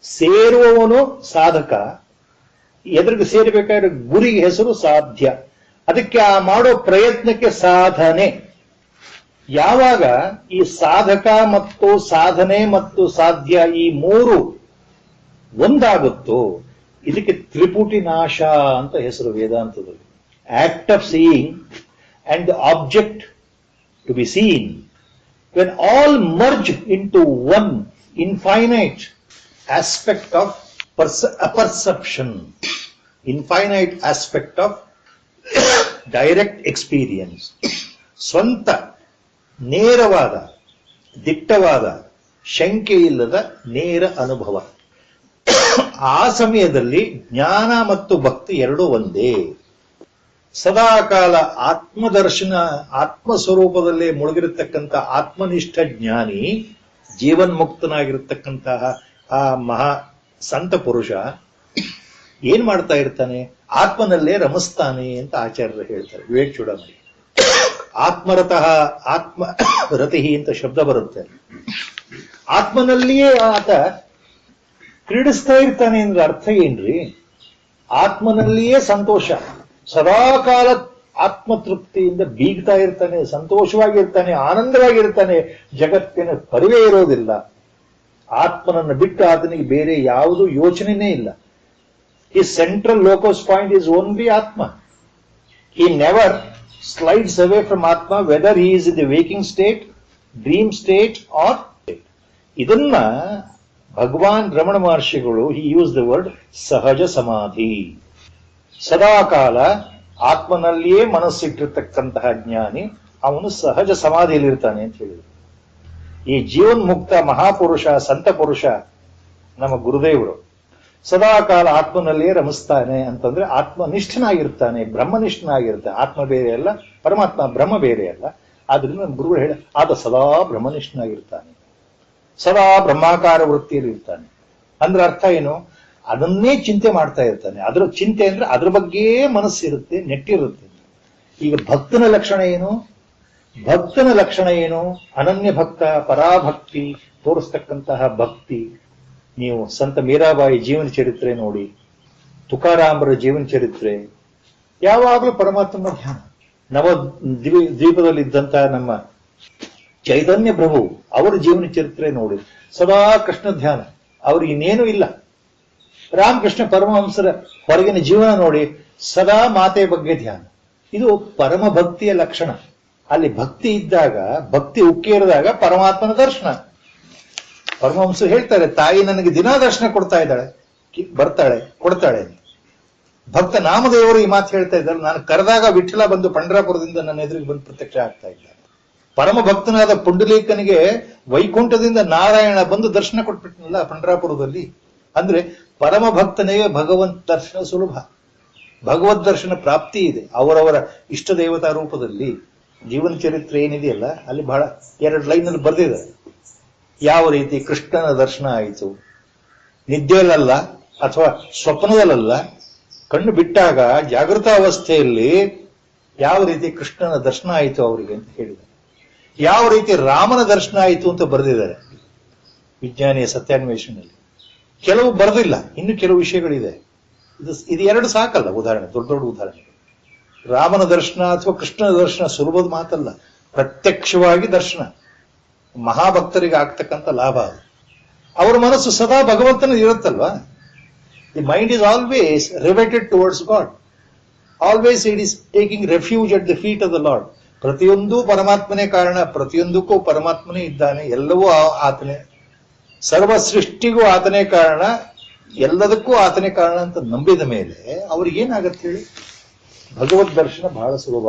ಸೇರುವವನು ಸಾಧಕ, ಎದುರಿಗೆ ಸೇರಬೇಕಾದ ಗುರಿಗೆ ಹೆಸರು ಸಾಧ್ಯ. ಅದಕ್ಕೆ ಆ ಮಾಡೋ ಪ್ರಯತ್ನಕ್ಕೆ ಸಾಧನೆ. ಯಾವಾಗ ಈ ಸಾಧಕ ಮತ್ತು ಸಾಧನೆ ಮತ್ತು ಸಾಧ್ಯ ಈ ಮೂರು ಒಂದಾಗುತ್ತೋ ಇದಕ್ಕೆ ತ್ರಿಪುಟಿ ನಾಶ ಅಂತ ಹೆಸರು ವೇದಾಂತದಲ್ಲಿ. Act of seeing and the object to be seen, when all merge into one infinite aspect of perception, infinite aspect of direct experience, ಸ್ವಂತ ನೇರವಾದ, ದಿಟ್ಟವಾದ, ಶಂಕೆ ಇಲ್ಲದ ನೇರ ಅನುಭವ. ಆ ಸಮಯದಲ್ಲಿ ಜ್ಞಾನ ಮತ್ತು ಭಕ್ತಿ ಎರಡೂ ಒಂದೇ. ಸದಾಕಾಲ ಆತ್ಮದರ್ಶನ, ಆತ್ಮಸ್ವರೂಪದಲ್ಲೇ ಮುಳುಗಿರತಕ್ಕಂಥ ಆತ್ಮನಿಷ್ಠ ಜ್ಞಾನಿ, ಜೀವನ್ಮುಕ್ತನಾಗಿರ್ತಕ್ಕಂತಹ ಆ ಮಹಾ ಸಂತ ಪುರುಷ ಏನ್ ಮಾಡ್ತಾ ಇರ್ತಾನೆ? ಆತ್ಮನಲ್ಲೇ ರಮಿಸ್ತಾನೆ ಅಂತ ಆಚಾರ್ಯರು ಹೇಳ್ತಾರೆ. ವಿವೇಕ್ ಚೂಡಾಮಣಿ ಆತ್ಮರತಃ ಆತ್ಮರತಿ ಅಂತ ಶಬ್ದ ಬರುತ್ತೆ. ಆತ್ಮನಲ್ಲಿಯೇ ಆತ ಕ್ರೀಡಿಸ್ತಾ ಇರ್ತಾನೆ ಅಂದ್ರೆ ಅರ್ಥ ಏನ್ರಿ? ಆತ್ಮನಲ್ಲಿಯೇ ಸಂತೋಷ, ಸದಾಕಾಲ ಆತ್ಮತೃಪ್ತಿಯಿಂದ ಬೀಗ್ತಾ ಇರ್ತಾನೆ, ಸಂತೋಷವಾಗಿರ್ತಾನೆ, ಆನಂದವಾಗಿರ್ತಾನೆ, ಜಗತ್ತಿನ ಪರಿವೇ ಇರೋದಿಲ್ಲ. ಆತ್ಮನನ್ನು ಬಿಟ್ಟು ಆತನಿಗೆ ಬೇರೆ ಯಾವುದೂ ಯೋಚನೆನೇ ಇಲ್ಲ. His central locus point is only Atma. He never slides away from Atma, whether he is in the waking state, dream state or state. ಇದನ್ನ ಭಗವಾನ್ ರಮಣ ಮಹರ್ಷಿಗಳು he used the word ಸಹಜ ಸಮಾಧಿ. ಸದಾಕಾಲ ಆತ್ಮನಲ್ಲಿಯೇ ಮನಸ್ಸಿಟ್ಟಿರ್ತಕ್ಕಂತಹ ಜ್ಞಾನಿ ಅವನು ಸಹಜ ಸಮಾಧಿಯಲ್ಲಿರ್ತಾನೆ ಅಂತ ಹೇಳಿದರು. ಈ ಜೀವನ್ಮುಕ್ತ ಮಹಾಪುರುಷ, ಸಂತ ಪುರುಷ, ನಮ್ಮ ಗುರುದೇವರು ಸದಾಕಾಲ ಆತ್ಮನಲ್ಲಿಯೇ ರಮಿಸ್ತಾನೆ ಅಂತಂದ್ರೆ ಆತ್ಮನಿಷ್ಠನಾಗಿರ್ತಾನೆ, ಬ್ರಹ್ಮನಿಷ್ಠನಾಗಿರ್ತಾನೆ. ಆತ್ಮ ಬೇರೆ ಅಲ್ಲ, ಪರಮಾತ್ಮ ಬ್ರಹ್ಮ ಬೇರೆ ಅಲ್ಲ. ಆದ್ರಿಂದ ನಮ್ಮ ಗುರುಗಳು ಹೇಳ ಆತ ಸದಾ ಬ್ರಹ್ಮನಿಷ್ಠನಾಗಿರ್ತಾನೆ, ಸದಾ ಬ್ರಹ್ಮಾಕಾರ ವೃತ್ತಿಯಲ್ಲಿ ಇರ್ತಾನೆ. ಅಂದ್ರೆ ಅರ್ಥ ಏನು? ಅದನ್ನೇ ಚಿಂತೆ ಮಾಡ್ತಾ ಇರ್ತಾನೆ. ಅದರ ಚಿಂತೆ ಅಂದ್ರೆ ಅದ್ರ ಬಗ್ಗೆ ಮನಸ್ಸಿರುತ್ತೆ, ನೆಟ್ಟಿರುತ್ತೆ. ಈಗ ಭಕ್ತನ ಲಕ್ಷಣ ಏನು? ಭಕ್ತನ ಲಕ್ಷಣ ಏನು? ಅನನ್ಯ ಭಕ್ತ, ಪರಾಭಕ್ತಿ ತೋರಿಸ್ತಕ್ಕಂತಹ ಭಕ್ತಿ. ನೀವು ಸಂತ ಮೀರಾಬಾಯಿ ಜೀವನ ಚರಿತ್ರೆ ನೋಡಿ, ತುಕಾರಾಮರ ಜೀವನ ಚರಿತ್ರೆ, ಯಾವಾಗಲೂ ಪರಮಾತ್ಮನ ಧ್ಯಾನ. ನವ ದ್ವೀಪದಲ್ಲಿದ್ದಂತಹ ನಮ್ಮ ಚೈತನ್ಯ ಪ್ರಭು ಅವರ ಜೀವನ ಚರಿತ್ರೆ ನೋಡಿ, ಸದಾ ಕೃಷ್ಣ ಧ್ಯಾನ, ಅವ್ರಿಗೆ ಇನ್ನೇನು ಇಲ್ಲ. ರಾಮಕೃಷ್ಣ ಪರಮಹಂಸರ ಹೊರಗಿನ ಜೀವನ ನೋಡಿ, ಸದಾ ಮಾತೆ ಬಗ್ಗೆ ಧ್ಯಾನ. ಇದು ಪರಮ ಭಕ್ತಿಯ ಲಕ್ಷಣ. ಅಲ್ಲಿ ಭಕ್ತಿ ಇದ್ದಾಗ, ಭಕ್ತಿ ಉಕ್ಕೇರಿದಾಗ ಪರಮಾತ್ಮನ ದರ್ಶನ. ಪರಮಹಂಸರು ಹೇಳ್ತಾರೆ, ತಾಯಿ ನನಗೆ ದಿನಾ ದರ್ಶನ ಕೊಡ್ತಾ ಇದ್ದಾಳೆ, ಬರ್ತಾಳೆ, ಕೊಡ್ತಾಳೆ ಅಂತ. ಭಕ್ತ ನಾಮದೇವರು ಈ ಮಾತು ಹೇಳ್ತಾ ಇದ್ದಾರೆ, ನಾನು ಕರೆದಾಗ ವಿಠಲ ಬಂದು ಪಂಡರಾಪುರದಿಂದ ನನ್ನ ಎದುರಿಗೆ ಬಂದು ಪ್ರತ್ಯಕ್ಷ ಆಗ್ತಾ ಇದ್ದಾರೆ. ಪರಮ ಭಕ್ತನಾದ ಪುಂಡಲೀಕನಿಗೆ ವೈಕುಂಠದಿಂದ ನಾರಾಯಣ ಬಂದು ದರ್ಶನ ಕೊಟ್ಬಿಟ್ನಲ್ಲ ಪಂಡರಾಪುರದಲ್ಲಿ. ಅಂದ್ರೆ ಪರಮ ಭಕ್ತನಿಗೆ ಭಗವಂತ ದರ್ಶನ ಸುಲಭ, ಭಗವದ್ ದರ್ಶನ ಪ್ರಾಪ್ತಿ ಇದೆ ಅವರವರ ಇಷ್ಟ ದೇವತಾ ರೂಪದಲ್ಲಿ. ಜೀವನ ಚರಿತ್ರೆ ಏನಿದೆಯಲ್ಲ ಅಲ್ಲಿ ಬಹಳ 2 ಲೈನಲ್ಲಿ ಬರೆದಿದ್ದಾರೆ. ಯಾವ ರೀತಿ ಕೃಷ್ಣನ ದರ್ಶನ ಆಯಿತು, ನಿದ್ದೆಯಲ್ಲ ಅಥವಾ ಸ್ವಪ್ನದಲ್ಲ, ಕಣ್ಣು ಬಿಟ್ಟಾಗ ಜಾಗೃತ ಅವಸ್ಥೆಯಲ್ಲಿ ಯಾವ ರೀತಿ ಕೃಷ್ಣನ ದರ್ಶನ ಆಯಿತು ಅವರಿಗೆ ಅಂತ ಹೇಳಿದ್ದಾರೆ. ಯಾವ ರೀತಿ ರಾಮನ ದರ್ಶನ ಆಯಿತು ಅಂತ ಬರೆದಿದ್ದಾರೆ ವಿಜ್ಞಾನಿಯ ಸತ್ಯಾನ್ವೇಷಣೆಯಲ್ಲಿ. ಕೆಲವು ಬರೆದಿಲ್ಲ, ಇನ್ನು ಕೆಲವು ವಿಷಯಗಳಿದೆ. ಇದು 2 ಸಾಕಲ್ಲ ಉದಾಹರಣೆ, ದೊಡ್ಡ ದೊಡ್ಡ ಉದಾಹರಣೆ. ರಾಮನ ದರ್ಶನ ಅಥವಾ ಕೃಷ್ಣನ ದರ್ಶನ ಸುಲಭದ ಮಾತಲ್ಲ, ಪ್ರತ್ಯಕ್ಷವಾಗಿ ದರ್ಶನ ಮಹಾಭಕ್ತರಿಗೆ ಆಗ್ತಕ್ಕಂಥ ಲಾಭ ಅದು. ಅವರ ಮನಸ್ಸು ಸದಾ ಭಗವಂತನ ಇರುತ್ತಲ್ವಾ. The mind is always riveted towards God, always it is taking refuge at the feet of the Lord. ಪ್ರತಿಯೊಂದು ಪರಮಾತ್ಮನೇ ಕಾರಣ, ಪ್ರತಿಯೊಂದಕ್ಕೂ ಪರಮಾತ್ಮನೇ ಇದ್ದಾನೆ, ಎಲ್ಲವೂ ಆತನೇ, ಸರ್ವ ಸೃಷ್ಟಿಗೂ ಆತನೇ ಕಾರಣ, ಎಲ್ಲದಕ್ಕೂ ಆತನೇ ಕಾರಣ ಅಂತ ನಂಬಿದ ಮೇಲೆ ಅವ್ರಿಗೇನಾಗತ್ತೆ ಹೇಳಿ, ಭಗವದ್ ದರ್ಶನ ಬಹಳ ಸುಲಭ.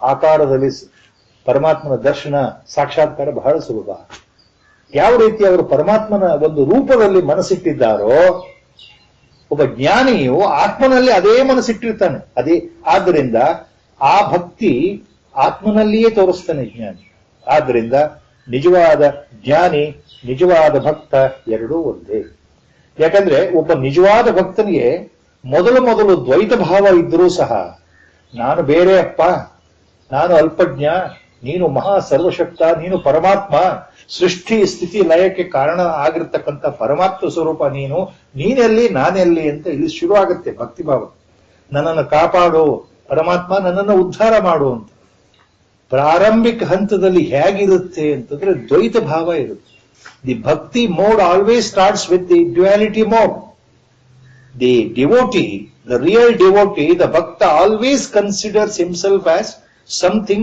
ಆಕಾರದಲ್ಲಿ ಪರಮಾತ್ಮನ ದರ್ಶನ ಸಾಕ್ಷಾತ್ಕಾರ ಬಹಳ ಸುಲಭ. ಯಾವ ರೀತಿ ಅವರು ಪರಮಾತ್ಮನ ಒಂದು ರೂಪದಲ್ಲಿ ಮನಸ್ಸಿಟ್ಟಿದ್ದಾರೋ, ಒಬ್ಬ ಜ್ಞಾನಿಯು ಆತ್ಮನಲ್ಲಿ ಅದೇ ಮನಸ್ಸಿಟ್ಟಿರ್ತಾನೆ. ಅದೇ ಆದ್ದರಿಂದ ಆ ಭಕ್ತಿ ಆತ್ಮನಲ್ಲಿಯೇ ತೋರಿಸ್ತಾನೆ ಜ್ಞಾನಿ. ಆದ್ದರಿಂದ ನಿಜವಾದ ಜ್ಞಾನಿ, ನಿಜವಾದ ಭಕ್ತ ಎರಡೂ ಒಂದೇ. ಯಾಕಂದ್ರೆ ಒಬ್ಬ ನಿಜವಾದ ಭಕ್ತನಿಗೆ ಮೊದಲು ದ್ವೈತ ಭಾವ ಇದ್ರೂ ಸಹ, ನಾನು ಬೇರೆ ಅಪ್ಪ, ನಾನು ಅಲ್ಪಜ್ಞ, ನೀನು ಮಹಾ ಸರ್ವಶಕ್ತ, ನೀನು ಪರಮಾತ್ಮ, ಸೃಷ್ಟಿ ಸ್ಥಿತಿ ಲಯಕ್ಕೆ ಕಾರಣ ಆಗಿರ್ತಕ್ಕಂಥ ಪರಮಾತ್ಮ ಸ್ವರೂಪ ನೀನು, ನೀನೆಲ್ಲಿ ನಾನೆಲ್ಲಿ ಅಂತ ಇಲ್ಲಿ ಶುರು ಆಗುತ್ತೆ ಭಕ್ತಿಭಾವ. ನನ್ನನ್ನು ಕಾಪಾಡು ಪರಮಾತ್ಮ, ನನ್ನನ್ನು ಉದ್ಧಾರ ಮಾಡು ಅಂತ. ಪ್ರಾರಂಭಿಕ ಹಂತದಲ್ಲಿ ಹೇಗಿರುತ್ತೆ ಅಂತಂದ್ರೆ ದ್ವೈತ ಭಾವ ಇರುತ್ತೆ. ದಿ ಭಕ್ತಿ mode always starts with the duality mode. The devotee, the real devotee, the bhakta always considers himself as something,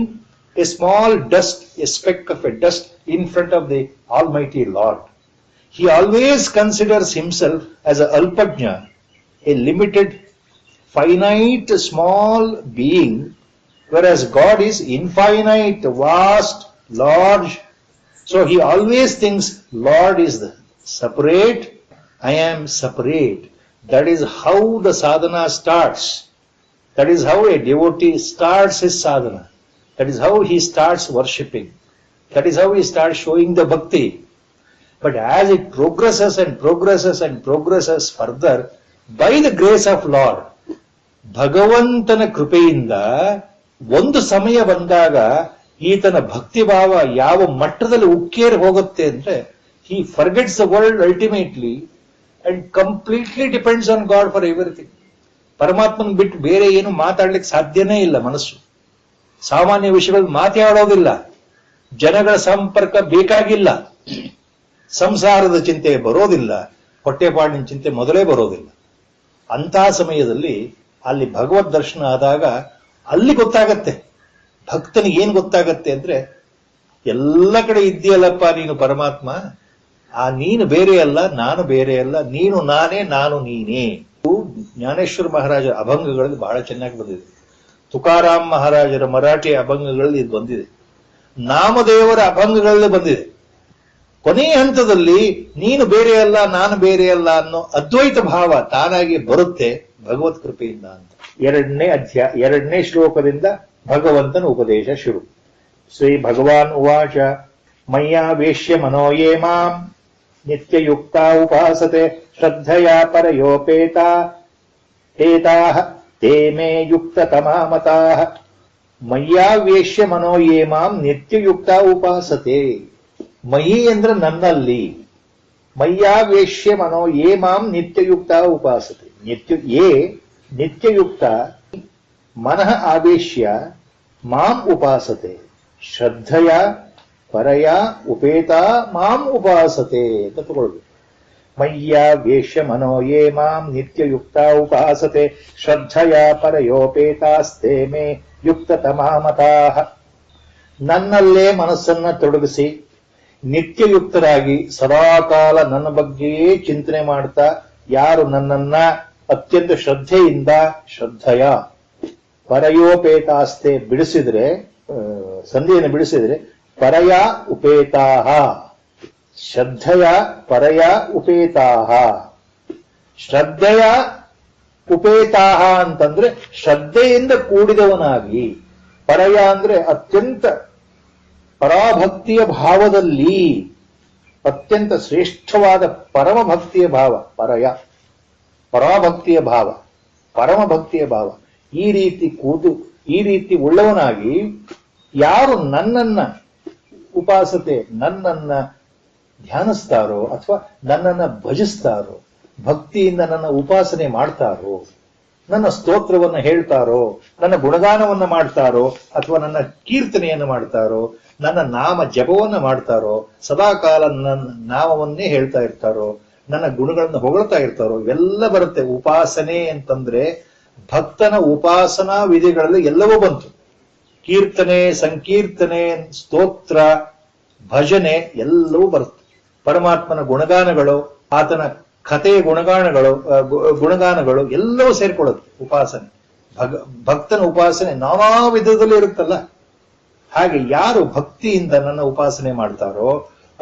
a small dust, a speck of a dust in front of the Almighty Lord. He always considers himself as a alpajna, a limited, finite, small being, whereas God is infinite, vast, large. So he always thinks Lord is the separate, I am separate. That is how the sadhana starts. That is how a devotee starts his sadhana. That is how he starts worshipping. That is how he starts showing the bhakti. But as it progresses and progresses and progresses further, by the grace of Lord, ಭಗವಂತನ ಕೃಪೆಯಿಂದ ಒಂದು ಸಮಯ ಬಂದಾಗ ಈತನ ಭಕ್ತಿಭಾವ ಯಾವ ಮಟ್ಟದಲ್ಲಿ ಉಕ್ಕೇರಿ ಹೋಗುತ್ತೆ ಅಂದ್ರೆ, he forgets the world ultimately and completely depends on God for everything. ಪರಮಾತ್ಮನ ಬಿಟ್ಟು ಬೇರೆ ಏನು ಮಾತಾಡ್ಲಿಕ್ಕೆ ಸಾಧ್ಯನೇ ಇಲ್ಲ. ಮನಸ್ಸು ಸಾಮಾನ್ಯ ವಿಷಯಗಳು ಮಾತಾಡೋದಿಲ್ಲ, ಜನಗಳ ಸಂಪರ್ಕ ಬೇಕಾಗಿಲ್ಲ, ಸಂಸಾರದ ಚಿಂತೆ ಬರೋದಿಲ್ಲ, ಹೊಟ್ಟೆಪಾಡಿನ ಚಿಂತೆ ಮೊದಲೇ ಬರೋದಿಲ್ಲ. ಅಂತಹ ಸಮಯದಲ್ಲಿ ಅಲ್ಲಿ ಭಗವದ್ ದರ್ಶನ ಆದಾಗ ಅಲ್ಲಿ ಗೊತ್ತಾಗತ್ತೆ ಭಕ್ತನಿಗೆ. ಏನ್ ಗೊತ್ತಾಗತ್ತೆ ಅಂದ್ರೆ, ಎಲ್ಲ ಕಡೆ ಇದೆಯಲ್ಲಪ್ಪ ನೀನು ಪರಮಾತ್ಮ, ಆ ನೀನು ಬೇರೆ ಅಲ್ಲ, ನಾನು ಬೇರೆ ಅಲ್ಲ, ನೀನು ನಾನೇ, ನಾನು ನೀನೇ. ಜ್ಞಾನೇಶ್ವರ ಮಹಾರಾಜರ ಅಭಂಗಗಳಲ್ಲಿ ಬಹಳ ಚೆನ್ನಾಗಿ ಬಂದಿದೆ. ತುಕಾರಾಮ್ ಮಹಾರಾಜರ ಮರಾಠಿ ಅಭಂಗಗಳಲ್ಲಿ ಇದು ಬಂದಿದೆ. ನಾಮದೇವರ ಅಭಂಗಗಳಲ್ಲಿ ಬಂದಿದೆ. ಕೊನೆಯ ಹಂತದಲ್ಲಿ ನೀನು ಬೇರೆ ಅಲ್ಲ, ನಾನು ಬೇರೆ ಅಲ್ಲ ಅನ್ನೋ ಅದ್ವೈತ ಭಾವ ತಾನಾಗಿ ಬರುತ್ತೆ ಭಗವತ್ ಕೃಪೆಯಿಂದ ಅಂತ. 2ನೇ ಶ್ಲೋಕದಿಂದ ಭಗವಂತನ ಉಪದೇಶ ಶುರು. ಶ್ರೀ ಭಗವಾನ್ ಉವಾಚ ಮಯ್ಯಾವೇಶ್ಯ ಮನೋಯೇ ಮಾಂ ನಿತ್ಯಯುಕ್ತ ಉಪಾಸತೆ ಶ್ರದ್ಧಯಾ ಪರಯೋಪೇತಾ ಏತಾಃ ತೇ ಮೇ ಯುಕ್ತತಮಾ ಮತಾಃ. ಮಯ್ಯಾವೇಶ್ಯ ಮನೋಯೇ ಮಾಂ ನಿತ್ಯಯುಕ್ತ ಉಪಾಸತೆ. ಮಯಿ ಅಂದ್ರೆ ನನ್ನಲ್ಲಿ, ಮಯ್ಯಾವೇಶ್ಯ ಮನೋಯೇ ಮಾಂ ನಿತ್ಯಯುಕ್ತ ಉಪಾಸತೆ. ನಿತ್ಯಯುಕ್ತ ಮನಃ ಆವೇಶ್ಯ ಮಾಂ ಉಪಾಸತೆ ಶ್ರದ್ಧೆಯ ಪರಯ ಉಪೇತ ಮಾಂ ಉಪಾಸತೆ ಅಂತ ತಗೊಳ್ಬೇಕು. ಮಯ್ಯಾವೇಶ್ಯ ಮನೋಯೇ ಮಾಂ ನಿತ್ಯಯುಕ್ತ ಉಪಾಸತೆ ಶ್ರದ್ಧೆಯ ಪರಯೋಪೇತಾಸ್ತೆ ಮೇ ಯುಕ್ತತಮಾ ಮತಾಃ. ನನ್ನಲ್ಲೇ ಮನಸ್ಸನ್ನ ತೊಡಗಿಸಿ ನಿತ್ಯಯುಕ್ತರಾಗಿ ಸದಾಕಾಲ ನನ್ನ ಬಗ್ಗೆಯೇ ಚಿಂತನೆ ಮಾಡ್ತಾ ಯಾರು ನನ್ನನ್ನ ಅತ್ಯಂತ ಶ್ರದ್ಧೆಯ ಪರಯೋಪೇತಾಸ್ತೆ ಬಿಡಿಸಿದ್ರೆ, ಸಂಧಿಯನ್ನು ಬಿಡಿಸಿದ್ರೆ ಪರಯ ಉಪೇತಾಹ, ಶ್ರದ್ಧೆಯ ಪರಯ ಉಪೇತಾಹ. ಶ್ರದ್ಧೆಯ ಉಪೇತಾಹ ಅಂತಂದ್ರೆ ಶ್ರದ್ಧೆಯಿಂದ ಕೂಡಿದವನಾಗಿ, ಪರಯ ಅಂದ್ರೆ ಅತ್ಯಂತ ಪರಾಭಕ್ತಿಯ ಭಾವದಲ್ಲಿ, ಅತ್ಯಂತ ಶ್ರೇಷ್ಠವಾದ ಪರಮಭಕ್ತಿಯ ಭಾವ, ಪರಾಭಕ್ತಿಯ ಭಾವ, ಪರಮಭಕ್ತಿಯ ಭಾವ. ಈ ರೀತಿ ಉಳ್ಳವನಾಗಿ ಯಾರು ನನ್ನನ್ನ ಉಪಾಸತೆ, ನನ್ನನ್ನ ಧ್ಯಾನಿಸ್ತಾರೋ ಅಥವಾ ನನ್ನನ್ನ ಭಜಿಸ್ತಾರೋ, ಭಕ್ತಿಯಿಂದ ನನ್ನ ಉಪಾಸನೆ ಮಾಡ್ತಾರೋ, ನನ್ನ ಸ್ತೋತ್ರವನ್ನು ಹೇಳ್ತಾರೋ, ನನ್ನ ಗುಣಗಾನವನ್ನ ಮಾಡ್ತಾರೋ, ಅಥವಾ ನನ್ನ ಕೀರ್ತನೆಯನ್ನು ಮಾಡ್ತಾರೋ, ನನ್ನ ನಾಮ ಜಪವನ್ನ ಮಾಡ್ತಾರೋ, ಸದಾಕಾಲ ನನ್ನ ನಾಮವನ್ನೇ ಹೇಳ್ತಾ ಇರ್ತಾರೋ, ನನ್ನ ಗುಣಗಳನ್ನು ಹೊಗಳ್ತಾ ಇರ್ತಾರೋ, ಇವೆಲ್ಲ ಬರುತ್ತೆ. ಉಪಾಸನೆ ಅಂತಂದ್ರೆ ಭಕ್ತನ ಉಪಾಸನಾ ವಿಧಿಗಳಲ್ಲಿ ಎಲ್ಲವೂ ಬಂತು. ಕೀರ್ತನೆ, ಸಂಕೀರ್ತನೆ, ಸ್ತೋತ್ರ, ಭಜನೆ ಎಲ್ಲವೂ ಬರುತ್ತೆ. ಪರಮಾತ್ಮನ ಗುಣಗಾನಗಳು, ಆತನ ಕಥೆಯ ಗುಣಗಾನಗಳು ಎಲ್ಲವೂ ಸೇರ್ಕೊಳ್ಳುತ್ತೆ ಉಪಾಸನೆ. ಭಕ್ತನ ಉಪಾಸನೆ ನಾನಾ ವಿಧದಲ್ಲಿ ಇರುತ್ತಲ್ಲ. ಹಾಗೆ ಯಾರು ಭಕ್ತಿಯಿಂದ ನನ್ನ ಉಪಾಸನೆ ಮಾಡ್ತಾರೋ,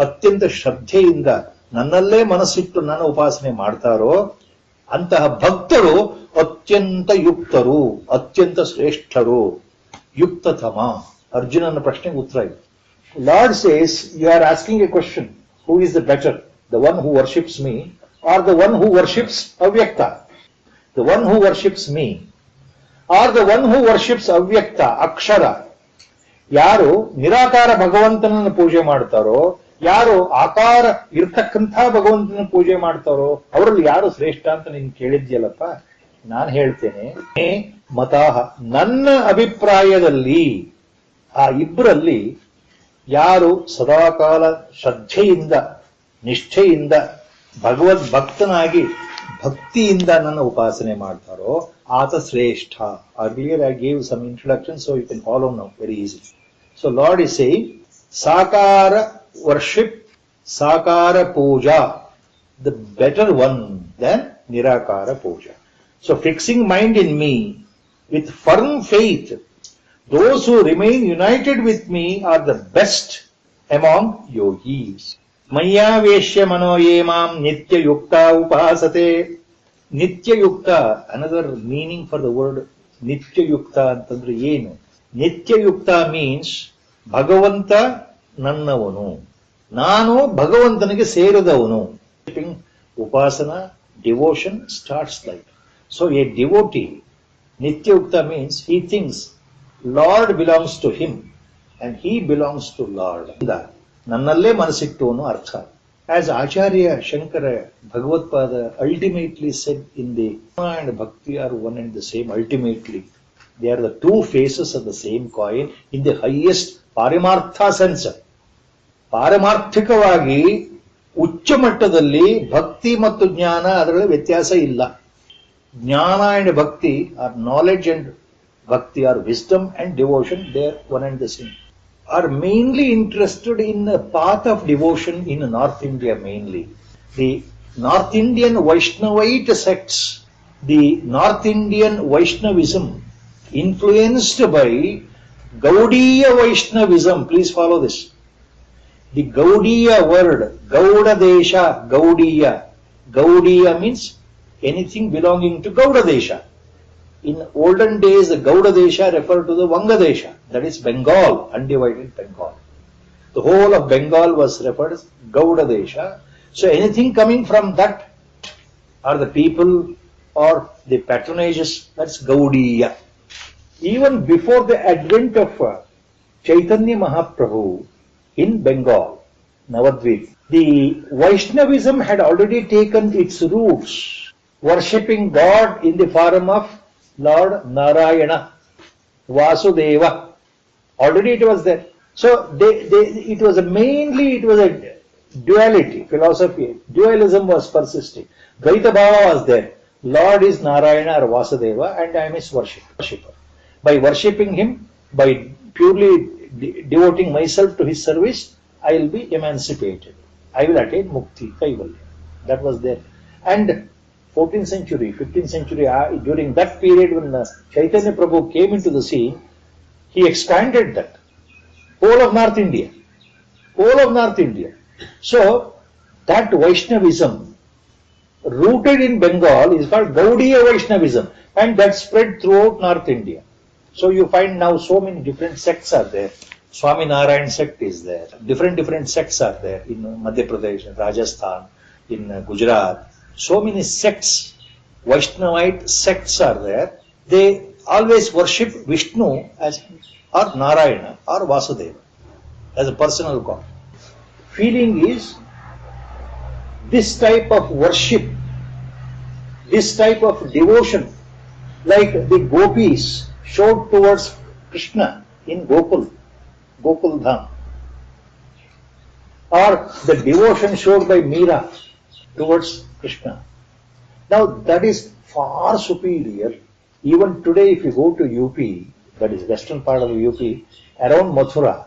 ಅತ್ಯಂತ ಶ್ರದ್ಧೆಯಿಂದ ನನ್ನಲ್ಲೇ ಮನಸ್ಸಿಟ್ಟು ನನ್ನ ಉಪಾಸನೆ ಮಾಡ್ತಾರೋ, ಅಂತಹ ಭಕ್ತರು ಅತ್ಯಂತ ಯುಕ್ತರು, ಅತ್ಯಂತ ಶ್ರೇಷ್ಠರು. ಯುಕ್ತತಮ. ಅರ್ಜುನನ ಪ್ರಶ್ನೆಗೆ ಉತ್ತರ ಇದೆ. Lord says, you are asking a question, who is the better, the one who worships me or the one who worships Avyakta? The one who worships me or the one who worships Avyakta, Akshara? ಯಾರು ನಿರಾಕಾರ ಭಗವಂತನನ್ನು ಪೂಜೆ ಮಾಡ್ತಾರೋ, ಯಾರು ಆಕಾರ ಇರ್ತಕ್ಕಂಥ ಭಗವಂತನ ಪೂಜೆ ಮಾಡ್ತಾರೋ, ಅವರಲ್ಲಿ ಯಾರು ಶ್ರೇಷ್ಠ ಅಂತ ನೀನು ಕೇಳಿದ್ಯಲ್ಲಪ್ಪ. ನಾನು ಹೇಳ್ತೇನೆ, ಮತಾಹ, ನನ್ನ ಅಭಿಪ್ರಾಯದಲ್ಲಿ ಆ ಇಬ್ಬರಲ್ಲಿ ಯಾರು ಸದಾಕಾಲ ಶ್ರದ್ಧೆಯಿಂದ ನಿಷ್ಠೆಯಿಂದ ಭಗವದ್ ಭಕ್ತನಾಗಿ ಭಕ್ತಿಯಿಂದ ನನ್ನ ಉಪಾಸನೆ ಮಾಡ್ತಾರೋ ಆತ ಶ್ರೇಷ್ಠ. Earlier I gave some introduction, so you can follow now very easily. So Lord is saying, Sakara worship, Sakara puja, the better one than Nirakara puja. So fixing mind in me with firm faith, those who remain united with me are the best among yogis. ಮಯ್ಯಾವೇಶ್ಯ ಮನೋಯೇಮಾಂ ನಿತ್ಯ ಯುಕ್ತ ಉಪಾಸತೆ. ನಿತ್ಯ ಯುಕ್ತ, another meaning for the word ನಿತ್ಯ ಯುಕ್ತ ಅಂತಂದ್ರೆ ಏನು? ನಿತ್ಯ yukta means ಭಗವಂತ ನನ್ನವನು, ನಾನು ಭಗವಂತನಿಗೆ ಸೇರಿದವನು. Upasana devotion starts like. So a devotee, nitya yukta means he thinks Lord belongs to him and he belongs to Lord. ನನ್ನಲ್ಲೇ ಮನಸ್ಸಿಟ್ಟುವನು ಅರ್ಥ. As Acharya Shankara Bhagavad-pada ultimately said in the and Bhakti are one and the same ultimately. They are the two faces of the same coin in the highest Parimartha sense. ಪಾರಮಾರ್ಥಿಕವಾಗಿ ಉಚ್ಚ ಮಟ್ಟದಲ್ಲಿ ಭಕ್ತಿ ಮತ್ತು ಜ್ಞಾನ ಅದರಲ್ಲಿ ವ್ಯತ್ಯಾಸ ಇಲ್ಲ. Jnana and bhakti are knowledge and bhakti are wisdom and devotion, they are one and the same. Are mainly interested in the path of devotion in North India mainly. The North Indian Vaishnavite sects, the North Indian Vaishnavism influenced by Gaudiya Vaishnavism. Please follow this. The Gaudiya word, Gauda Desha, Gaudiya. Gaudiya means anything belonging to Gauda Desha. In olden days, the Gauda Desha referred to the Vanga Desha, that is Bengal, undivided Bengal. The whole of Bengal was referred as Gauda Desha. So anything coming from that are the people or the patronages, that's Gaudiya. Even before the advent of Chaitanya Mahaprabhu in Bengal, Navadvip, the Vaishnavism had already taken its roots, worshipping God in the form of Lord Narayana, Vasudeva. Already it was there. So it was a duality philosophy. Dualism was persisting. Dvaita Bhava was there. Lord is Narayana or Vasudeva and I am his worshipper. By worshipping him, by purely devoting myself to his service, I will be emancipated. I will attain mukti, kaivalya. That was there. And 14th century, 15th century, during that period when Chaitanya Prabhu came into the scene, he expanded that. Whole of North India. Whole of North India. So, that Vaishnavism, rooted in Bengal, is called Gaudiya Vaishnavism, and that spread throughout North India. So you find now so many different sects are there. Swami Narayan sect is there. Different sects are there in Madhya Pradesh, in Rajasthan, in Gujarat. So many sects, Vaishnavite sects are there. They always worship Vishnu as or Narayana or Vasudeva as a personal god. Feeling is this type of worship, this type of devotion, like the gopis showed towards Krishna in Gokul Dham, or the devotion showed by Meera towards Krishna. Now that is far superior. Even today, if you go to UP, that is western part of UP, around Mathura,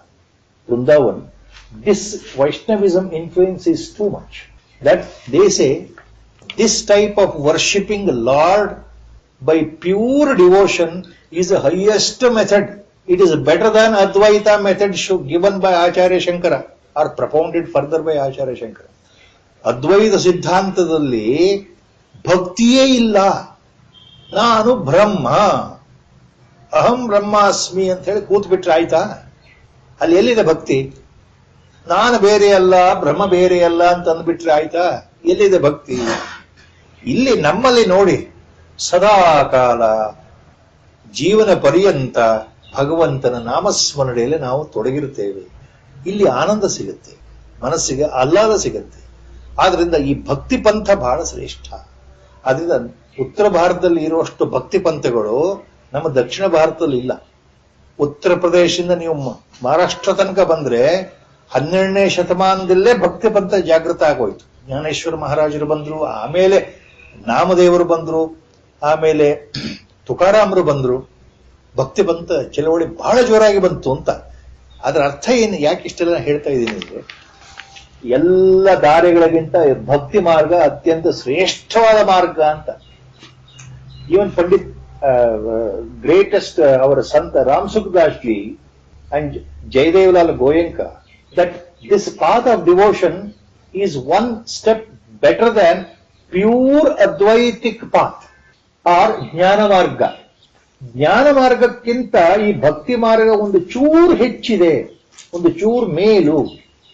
Vrindavan, this Vaishnavism influence is too much. That they say this type of worshipping the Lord by pure devotion is the highest method. It is better than Advaita method given by Acharya Shankara or propounded further by Acharya Shankara. Advaita ಸಿದ್ಧಾಂತದಲ್ಲಿ ಭಕ್ತಿಯೇ ಇಲ್ಲ. ನಾನು ಬ್ರಹ್ಮ, ಅಹಂ ಬ್ರಹ್ಮಾಸ್ಮಿ ಅಂತ ಹೇಳಿ ಕೂತ್ ಬಿಟ್ರೆ ಆಯ್ತಾ? ಅಲ್ಲಿ ಎಲ್ಲಿದೆ ಭಕ್ತಿ? ನಾನು ಬೇರೆ ಅಲ್ಲ, ಬ್ರಹ್ಮ ಬೇರೆ ಅಲ್ಲ ಅಂತ ಅಂದ್ಬಿಟ್ರೆ ಆಯ್ತಾ? ಎಲ್ಲಿದೆ ಭಕ್ತಿ? ಇಲ್ಲಿ ನಮ್ಮಲ್ಲಿ ನೋಡಿ, ಸದಾ ಕಾಲ ಜೀವನ ಪರ್ಯಂತ ಭಗವಂತನ ನಾಮಸ್ಮರಣೆಯಲ್ಲಿ ನಾವು ತೊಡಗಿರುತ್ತೇವೆ. ಇಲ್ಲಿ ಆನಂದ ಸಿಗುತ್ತೆ, ಮನಸ್ಸಿಗೆ ಆಹ್ಲಾದ ಸಿಗುತ್ತೆ. ಆದ್ರಿಂದ ಈ ಭಕ್ತಿ ಪಂಥ ಬಹಳ ಶ್ರೇಷ್ಠ. ಆದ್ರಿಂದ ಉತ್ತರ ಭಾರತದಲ್ಲಿ ಇರುವಷ್ಟು ಭಕ್ತಿ ಪಂಥಗಳು ನಮ್ಮ ದಕ್ಷಿಣ ಭಾರತದಲ್ಲಿ ಇಲ್ಲ. ಉತ್ತರ ಪ್ರದೇಶದಿಂದ ನೀವು ಮಹಾರಾಷ್ಟ್ರ ತನಕ ಬಂದ್ರೆ 12ನೇ ಶತಮಾನದಲ್ಲೇ ಭಕ್ತಿ ಪಂಥ ಜಾಗೃತ ಆಗೋಯ್ತು. ಜ್ಞಾನೇಶ್ವರ ಮಹಾರಾಜರು ಬಂದ್ರು, ಆಮೇಲೆ ನಾಮದೇವರು ಬಂದ್ರು, ಆಮೇಲೆ ತುಕಾರಾಮರು ಬಂದ್ರು. ಭಕ್ತಿ ಪಂಥ ಚಳವಳಿ ಬಹಳ ಜೋರಾಗಿ ಬಂತು ಅಂತ. ಅದರ ಅರ್ಥ ಏನು, ಯಾಕೆ ಇಷ್ಟೆಲ್ಲ ಹೇಳ್ತಾ ಇದ್ದೀನಿ ಅಂದ್ರೆ, ಎಲ್ಲ ದಾರಿಗಳಿಗಿಂತ ಭಕ್ತಿ ಮಾರ್ಗ ಅತ್ಯಂತ ಶ್ರೇಷ್ಠವಾದ ಮಾರ್ಗ ಅಂತ. ಈವನ್ ಪಂಡಿತ್ ಗ್ರೇಟೆಸ್ಟ್ ಅವರ Sant Ram Sukhdas ji and Jayadevlal Goyanka, that this path of devotion is one step better than pure Advaitic path or ಜ್ಞಾನ ಮಾರ್ಗ. ಜ್ಞಾನ ಮಾರ್ಗಕ್ಕಿಂತ ಈ ಭಕ್ತಿ ಮಾರ್ಗ ಒಂದು ಚೂರು ಹೆಚ್ಚಿದೆ, ಒಂದು ಚೂರು ಮೇಲು.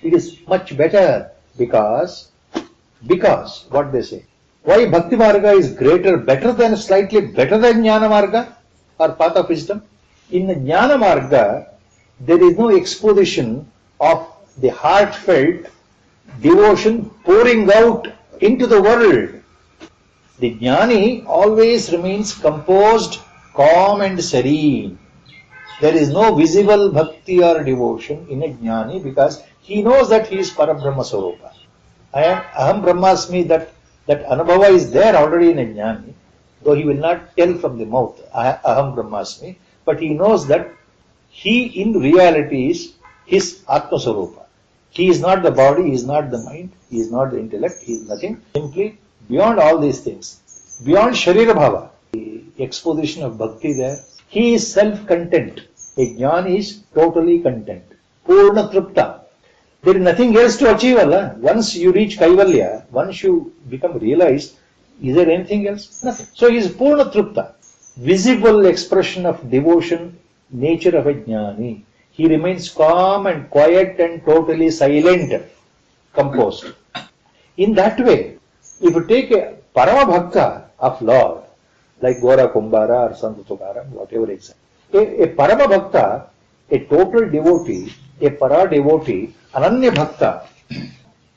It is much better because what they say. Why Bhakti Marga is greater, better than, slightly better than Jnana Marga or path of wisdom? In the Jnana Marga, there is no exposition of the heartfelt devotion pouring out into the world. The Jnani always remains composed, calm and serene. There is no visible bhakti or devotion in a Jnani because he knows that he is Parabrahma Swarupa. Aham Brahmasmi, that Anubhava is there already in a Jnani, though he will not tell from the mouth, Aham Brahmasmi, but he knows that he in reality is his Atma Swarupa. He is not the body, he is not the mind, he is not the intellect, he is nothing, simply beyond all these things, beyond Sharira Bhava. The exposition of bhakti there, he is self-content. A Jnani is totally content. Purna Tripta. There is nothing else to achieve. Allah. Once you reach Kaivalya, once you become realized, is there anything else? Nothing. So he is Purna Tripta. Visible expression of devotion, nature of a Jnani. He remains calm and quiet and totally silent, composed. In that way, if you take a Parama Bhakta of Lord, like Gora Kumbara or Santa Tukaram, whatever example, a Parama Bhakta, a total devotee, a para devotee, Ananya Bhakta,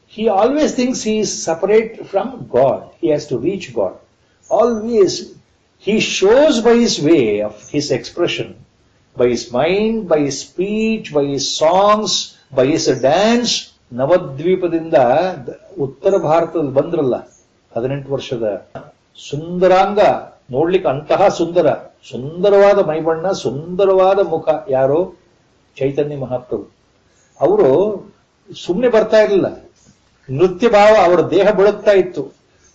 he always thinks he is separate from God. He has to reach God. Always, he shows by his way of his expression, by his mind, by his speech, by his songs, by his dance. ನವದ್ವೀಪದಿಂದ ಉತ್ತರ ಭಾರತದಲ್ಲಿ ಬಂದ್ರಲ್ಲ 18 ವರ್ಷದ ಸುಂದರಾಂಗ, ನೋಡ್ಲಿಕ್ಕೆ ಅಂತಹ ಸುಂದರವಾದ ಮೈಬಣ್ಣ, ಸುಂದರವಾದ ಮುಖ. ಯಾರೋ ಚೈತನ್ಯ ಮಹಾಪ್ರಭು. ಅವರು ಸುಮ್ಮನೆ ಬರ್ತಾ ಇರಲಿಲ್ಲ, ನೃತ್ಯ ಭಾವ ಅವರ ದೇಹ ಬೆಳಗ್ತಾ ಇತ್ತು.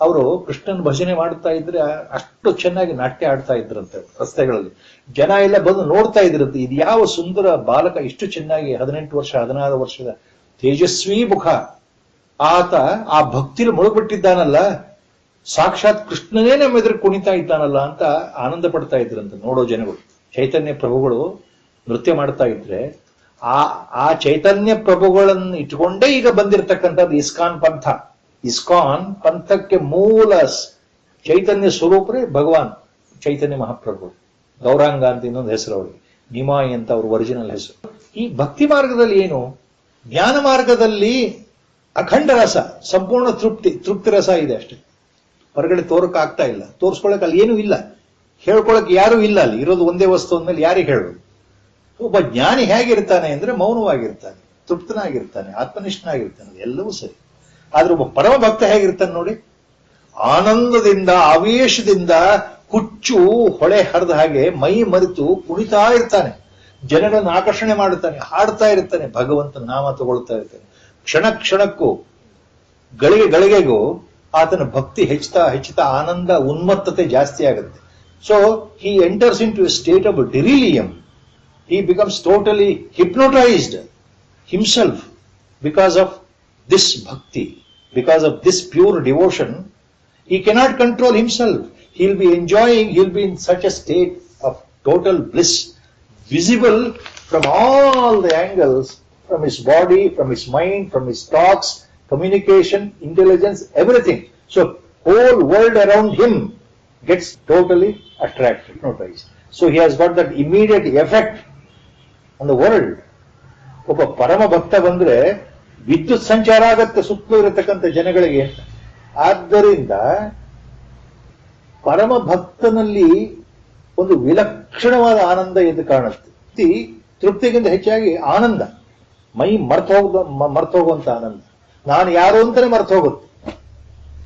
ಅವರು ಕೃಷ್ಣನ ಭಜನೆ ಮಾಡ್ತಾ ಇದ್ರೆ ಅಷ್ಟು ಚೆನ್ನಾಗಿ ನಾಟ್ಯ ಆಡ್ತಾ ಇದ್ರಂತೆ ರಸ್ತೆಗಳಲ್ಲಿ. ಜನ ಎಲ್ಲ ಬಂದು ನೋಡ್ತಾ ಇದ್ರಂತೆ, ಇದು ಯಾವ ಸುಂದರ ಬಾಲಕ, ಇಷ್ಟು ಚೆನ್ನಾಗಿ 18 ವರ್ಷ 16 ವರ್ಷದ ತೇಜಸ್ವಿ ಮುಖ, ಆತ ಆ ಭಕ್ತಿಲಿ ಮುಳುಗ್ಬಿಟ್ಟಿದ್ದಾನಲ್ಲ, ಸಾಕ್ಷಾತ್ ಕೃಷ್ಣನೇ ನಮ್ಮ ಎದುರು ಕುಣಿತಾ ಇದ್ದಾನಲ್ಲ ಅಂತ ಆನಂದ ಪಡ್ತಾ ಇದ್ರಂತೆ ನೋಡೋ ಜನಗಳು. ಚೈತನ್ಯ ಪ್ರಭುಗಳು ನೃತ್ಯ ಮಾಡ್ತಾ ಇದ್ರೆ ಆ ಚೈತನ್ಯ ಪ್ರಭುಗಳನ್ನು ಇಟ್ಕೊಂಡೇ ಈಗ ಬಂದಿರತಕ್ಕಂಥದ್ದು ಇಸ್ಕಾನ್ ಪಂಥ. ಇಸ್ಕಾನ್ ಪಂಥಕ್ಕೆ ಮೂಲ ಚೈತನ್ಯ ಸ್ವರೂಪರೇ ಭಗವಾನ್ ಚೈತನ್ಯ ಮಹಾಪ್ರಭು. ಗೌರಾಂಗ ಅಂತ ಇನ್ನೊಂದು ಹೆಸರು ಅವರಿಗೆ, ನಿಮಾಯಿ ಅಂತ ಅವ್ರ ಒರಿಜಿನಲ್ ಹೆಸರು. ಈ ಭಕ್ತಿ ಮಾರ್ಗದಲ್ಲಿ ಏನು, ಜ್ಞಾನ ಮಾರ್ಗದಲ್ಲಿ ಅಖಂಡ ರಸ, ಸಂಪೂರ್ಣ ತೃಪ್ತಿ ರಸ ಇದೆ ಅಷ್ಟೇ. ಹೊರಗಡೆ ತೋರಕ್ ಆಗ್ತಾ ಇಲ್ಲ, ತೋರಿಸ್ಕೊಳಕ್ ಅಲ್ಲಿ ಏನೂ ಇಲ್ಲ, ಹೇಳ್ಕೊಳಕ್ ಯಾರೂ ಇಲ್ಲ. ಅಲ್ಲಿ ಇರೋದು ಒಂದೇ ವಸ್ತು ಅಂದ್ಮೇಲೆ ಯಾರಿಗೆ ಹೇಳೋದು? ಒಬ್ಬ ಜ್ಞಾನಿ ಹೇಗಿರ್ತಾನೆ ಅಂದ್ರೆ ಮೌನವಾಗಿರ್ತಾನೆ, ತೃಪ್ತನಾಗಿರ್ತಾನೆ, ಆತ್ಮನಿಷ್ಠನಾಗಿರ್ತಾನೆ, ಎಲ್ಲವೂ ಸರಿ. ಆದ್ರೆ ಒಬ್ಬ ಪರಮ ಭಕ್ತ ಹೇಗಿರ್ತಾನೆ ನೋಡಿ, ಆನಂದದಿಂದ ಆವೇಶದಿಂದ ಹುಚ್ಚು ಹೊಳೆ ಹರಿದ ಹಾಗೆ ಮೈ ಮರೆತು ಕುಣಿತಾ ಇರ್ತಾನೆ, ಜನಗಳನ್ನು ಆಕರ್ಷಣೆ ಮಾಡುತ್ತಾನೆ, ಹಾಡ್ತಾ ಇರ್ತಾನೆ, ಭಗವಂತನ ನಾಮ ತಗೊಳ್ತಾ ಇರ್ತಾನೆ. ಕ್ಷಣ ಕ್ಷಣಕ್ಕೂ ಗಳಿಗೆಗೂ ಆತನ ಭಕ್ತಿ ಹೆಚ್ಚುತ್ತಾ ಆನಂದ ಉನ್ಮತ್ತತೆ ಜಾಸ್ತಿ ಆಗುತ್ತೆ. So he enters into a state of delirium. He becomes totally hypnotized himself because of this bhakti, because of this pure devotion. He cannot control himself. He'll be enjoying, he'll be in such a state of total bliss, visible from all the angles, from his body, from his mind, from his thoughts, communication, intelligence, everything. So whole world around him gets totally attracted, hypnotized. So he has got that immediate effect on the world. ಒಬ್ಬ ಪರಮ ಭಕ್ತ ಬಂದ್ರೆ ವಿದ್ಯುತ್ ಸಂಚಾರ ಆಗತ್ತೆ ಸುತ್ತಲೂ ಇರತಕ್ಕಂಥ ಜನಗಳಿಗೆ. ಆದ್ದರಿಂದ ಪರಮ ಭಕ್ತನಲ್ಲಿ ಒಂದು ವಿಲಕ್ಷಣವಾದ ಆನಂದ ಎಂದು ಕಾಣುತ್ತೆ. ತೃಪ್ತಿಗಿಂತ ಹೆಚ್ಚಾಗಿ ಆನಂದ, ಮೈ ಮರ್ತೋಗುವಂತ ಆನಂದ. ನಾನು ಯಾರು ಅಂತಾನೆ ಮರ್ತೋಗುತ್ತೆ.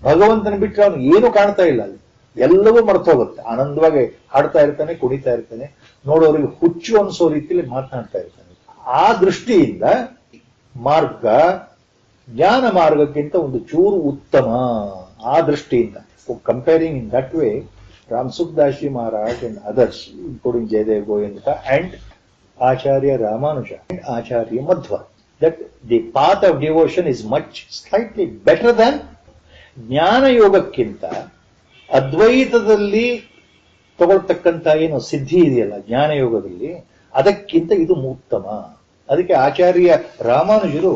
ಭಗವಂತನ ಬಿಟ್ಟರೆ ಅವನು ಏನು ಕಾಣ್ತಾ ಇಲ್ಲ, ಅಲ್ಲಿ ಎಲ್ಲವೂ ಮರ್ತೋಗುತ್ತೆ. ಆನಂದವಾಗಿ ಹಾಡ್ತಾ ಇರ್ತಾನೆ, ಕುಣಿತಾ ಇರ್ತಾನೆ, ನೋಡೋರಿಗೆ ಹುಚ್ಚು ಅನ್ಸೋ ರೀತಿಯಲ್ಲಿ ಮಾತನಾಡ್ತಾ ಇರ್ತಾನೆ. ಆ ದೃಷ್ಟಿಯಿಂದ ಮಾರ್ಗ ಜ್ಞಾನ ಮಾರ್ಗಕ್ಕಿಂತ ಒಂದು ಚೂರು ಉತ್ತಮ. ಆ ದೃಷ್ಟಿಯಿಂದ comparing in that way Ram Sukhdas Maharaj and others including Jaidev Goenka and Acharya Ramanuja and Acharya Madhva, that the path of devotion is much slightly better than ಜ್ಞಾನ ಯೋಗಕ್ಕಿಂತ ಅದ್ವೈತದಲ್ಲಿ ತಗೊಳ್ತಕ್ಕಂಥ ಏನು ಸಿದ್ಧಿ ಇದೆಯಲ್ಲ ಜ್ಞಾನ ಯೋಗದಲ್ಲಿ, ಅದಕ್ಕಿಂತ ಇದು ಉತ್ತಮ. ಅದಕ್ಕೆ ಆಚಾರ್ಯ ರಾಮಾನುಜರು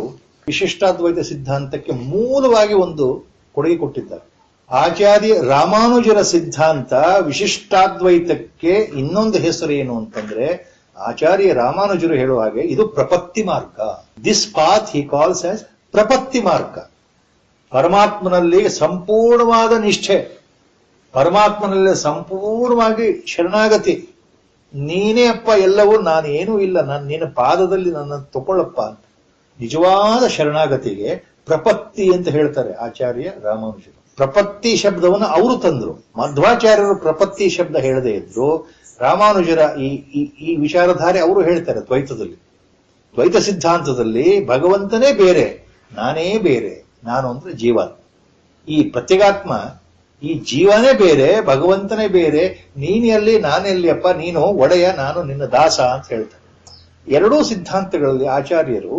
ವಿಶಿಷ್ಟಾದ್ವೈತ ಸಿದ್ಧಾಂತಕ್ಕೆ ಮೂಲವಾಗಿ ಒಂದು ಕೊಡುಗೆ ಕೊಟ್ಟಿದ್ದಾರೆ. ಆಚಾರ್ಯ ರಾಮಾನುಜರ ಸಿದ್ಧಾಂತ ವಿಶಿಷ್ಟಾದ್ವೈತಕ್ಕೆ ಇನ್ನೊಂದು ಹೆಸರು ಏನು ಅಂತಂದ್ರೆ, ಆಚಾರ್ಯ ರಾಮಾನುಜರು ಹೇಳುವ ಹಾಗೆ ಇದು ಪ್ರಪತ್ತಿ ಮಾರ್ಗ. This path he calls as prapatti marga. ಪರಮಾತ್ಮನಲ್ಲಿ ಸಂಪೂರ್ಣವಾದ ನಿಷ್ಠೆ, ಪರಮಾತ್ಮನಲ್ಲಿ ಸಂಪೂರ್ಣವಾಗಿ ಶರಣಾಗತಿ. ನೀನೇ ಅಪ್ಪ ಎಲ್ಲವೂ, ನಾನೇನೂ ಇಲ್ಲ, ನಿನ್ನ ಪಾದದಲ್ಲಿ ನನ್ನ ತಗೊಳ್ಳಪ್ಪ ಅಂತ ನಿಜವಾದ ಶರಣಾಗತಿಗೆ ಪ್ರಪತ್ತಿ ಅಂತ ಹೇಳ್ತಾರೆ ಆಚಾರ್ಯ ರಾಮಾನುಜರು. ಪ್ರಪತ್ತಿ ಶಬ್ದವನ್ನು ಅವರು ತಂದ್ರು. ಮಧ್ವಾಚಾರ್ಯರು ಪ್ರಪತ್ತಿ ಶಬ್ದ ಹೇಳದೇ ಇದ್ರು. ರಾಮಾನುಜರ ಈ ವಿಚಾರಧಾರೆ ಅವರು ಹೇಳ್ತಾರೆ ದ್ವೈತದಲ್ಲಿ. ದ್ವೈತ ಸಿದ್ಧಾಂತದಲ್ಲಿ ಭಗವಂತನೇ ಬೇರೆ, ನಾನೇ ಬೇರೆ, ನಾನು ಅಂದ್ರೆ ಜೀವ. ಈ ಪ್ರತ್ಯೇಗಾತ್ಮ, ಈ ಜೀವನೇ ಬೇರೆ, ಭಗವಂತನೇ ಬೇರೆ, ನೀನೆಲ್ಲಿ ನಾನೆಲ್ಲಿ ಅಪ್ಪ, ನೀನು ಒಡೆಯ, ನಾನು ನಿನ್ನ ದಾಸ ಅಂತ ಹೇಳ್ತಾರೆ. ಎರಡೂ ಸಿದ್ಧಾಂತಗಳಲ್ಲಿ ಆಚಾರ್ಯರು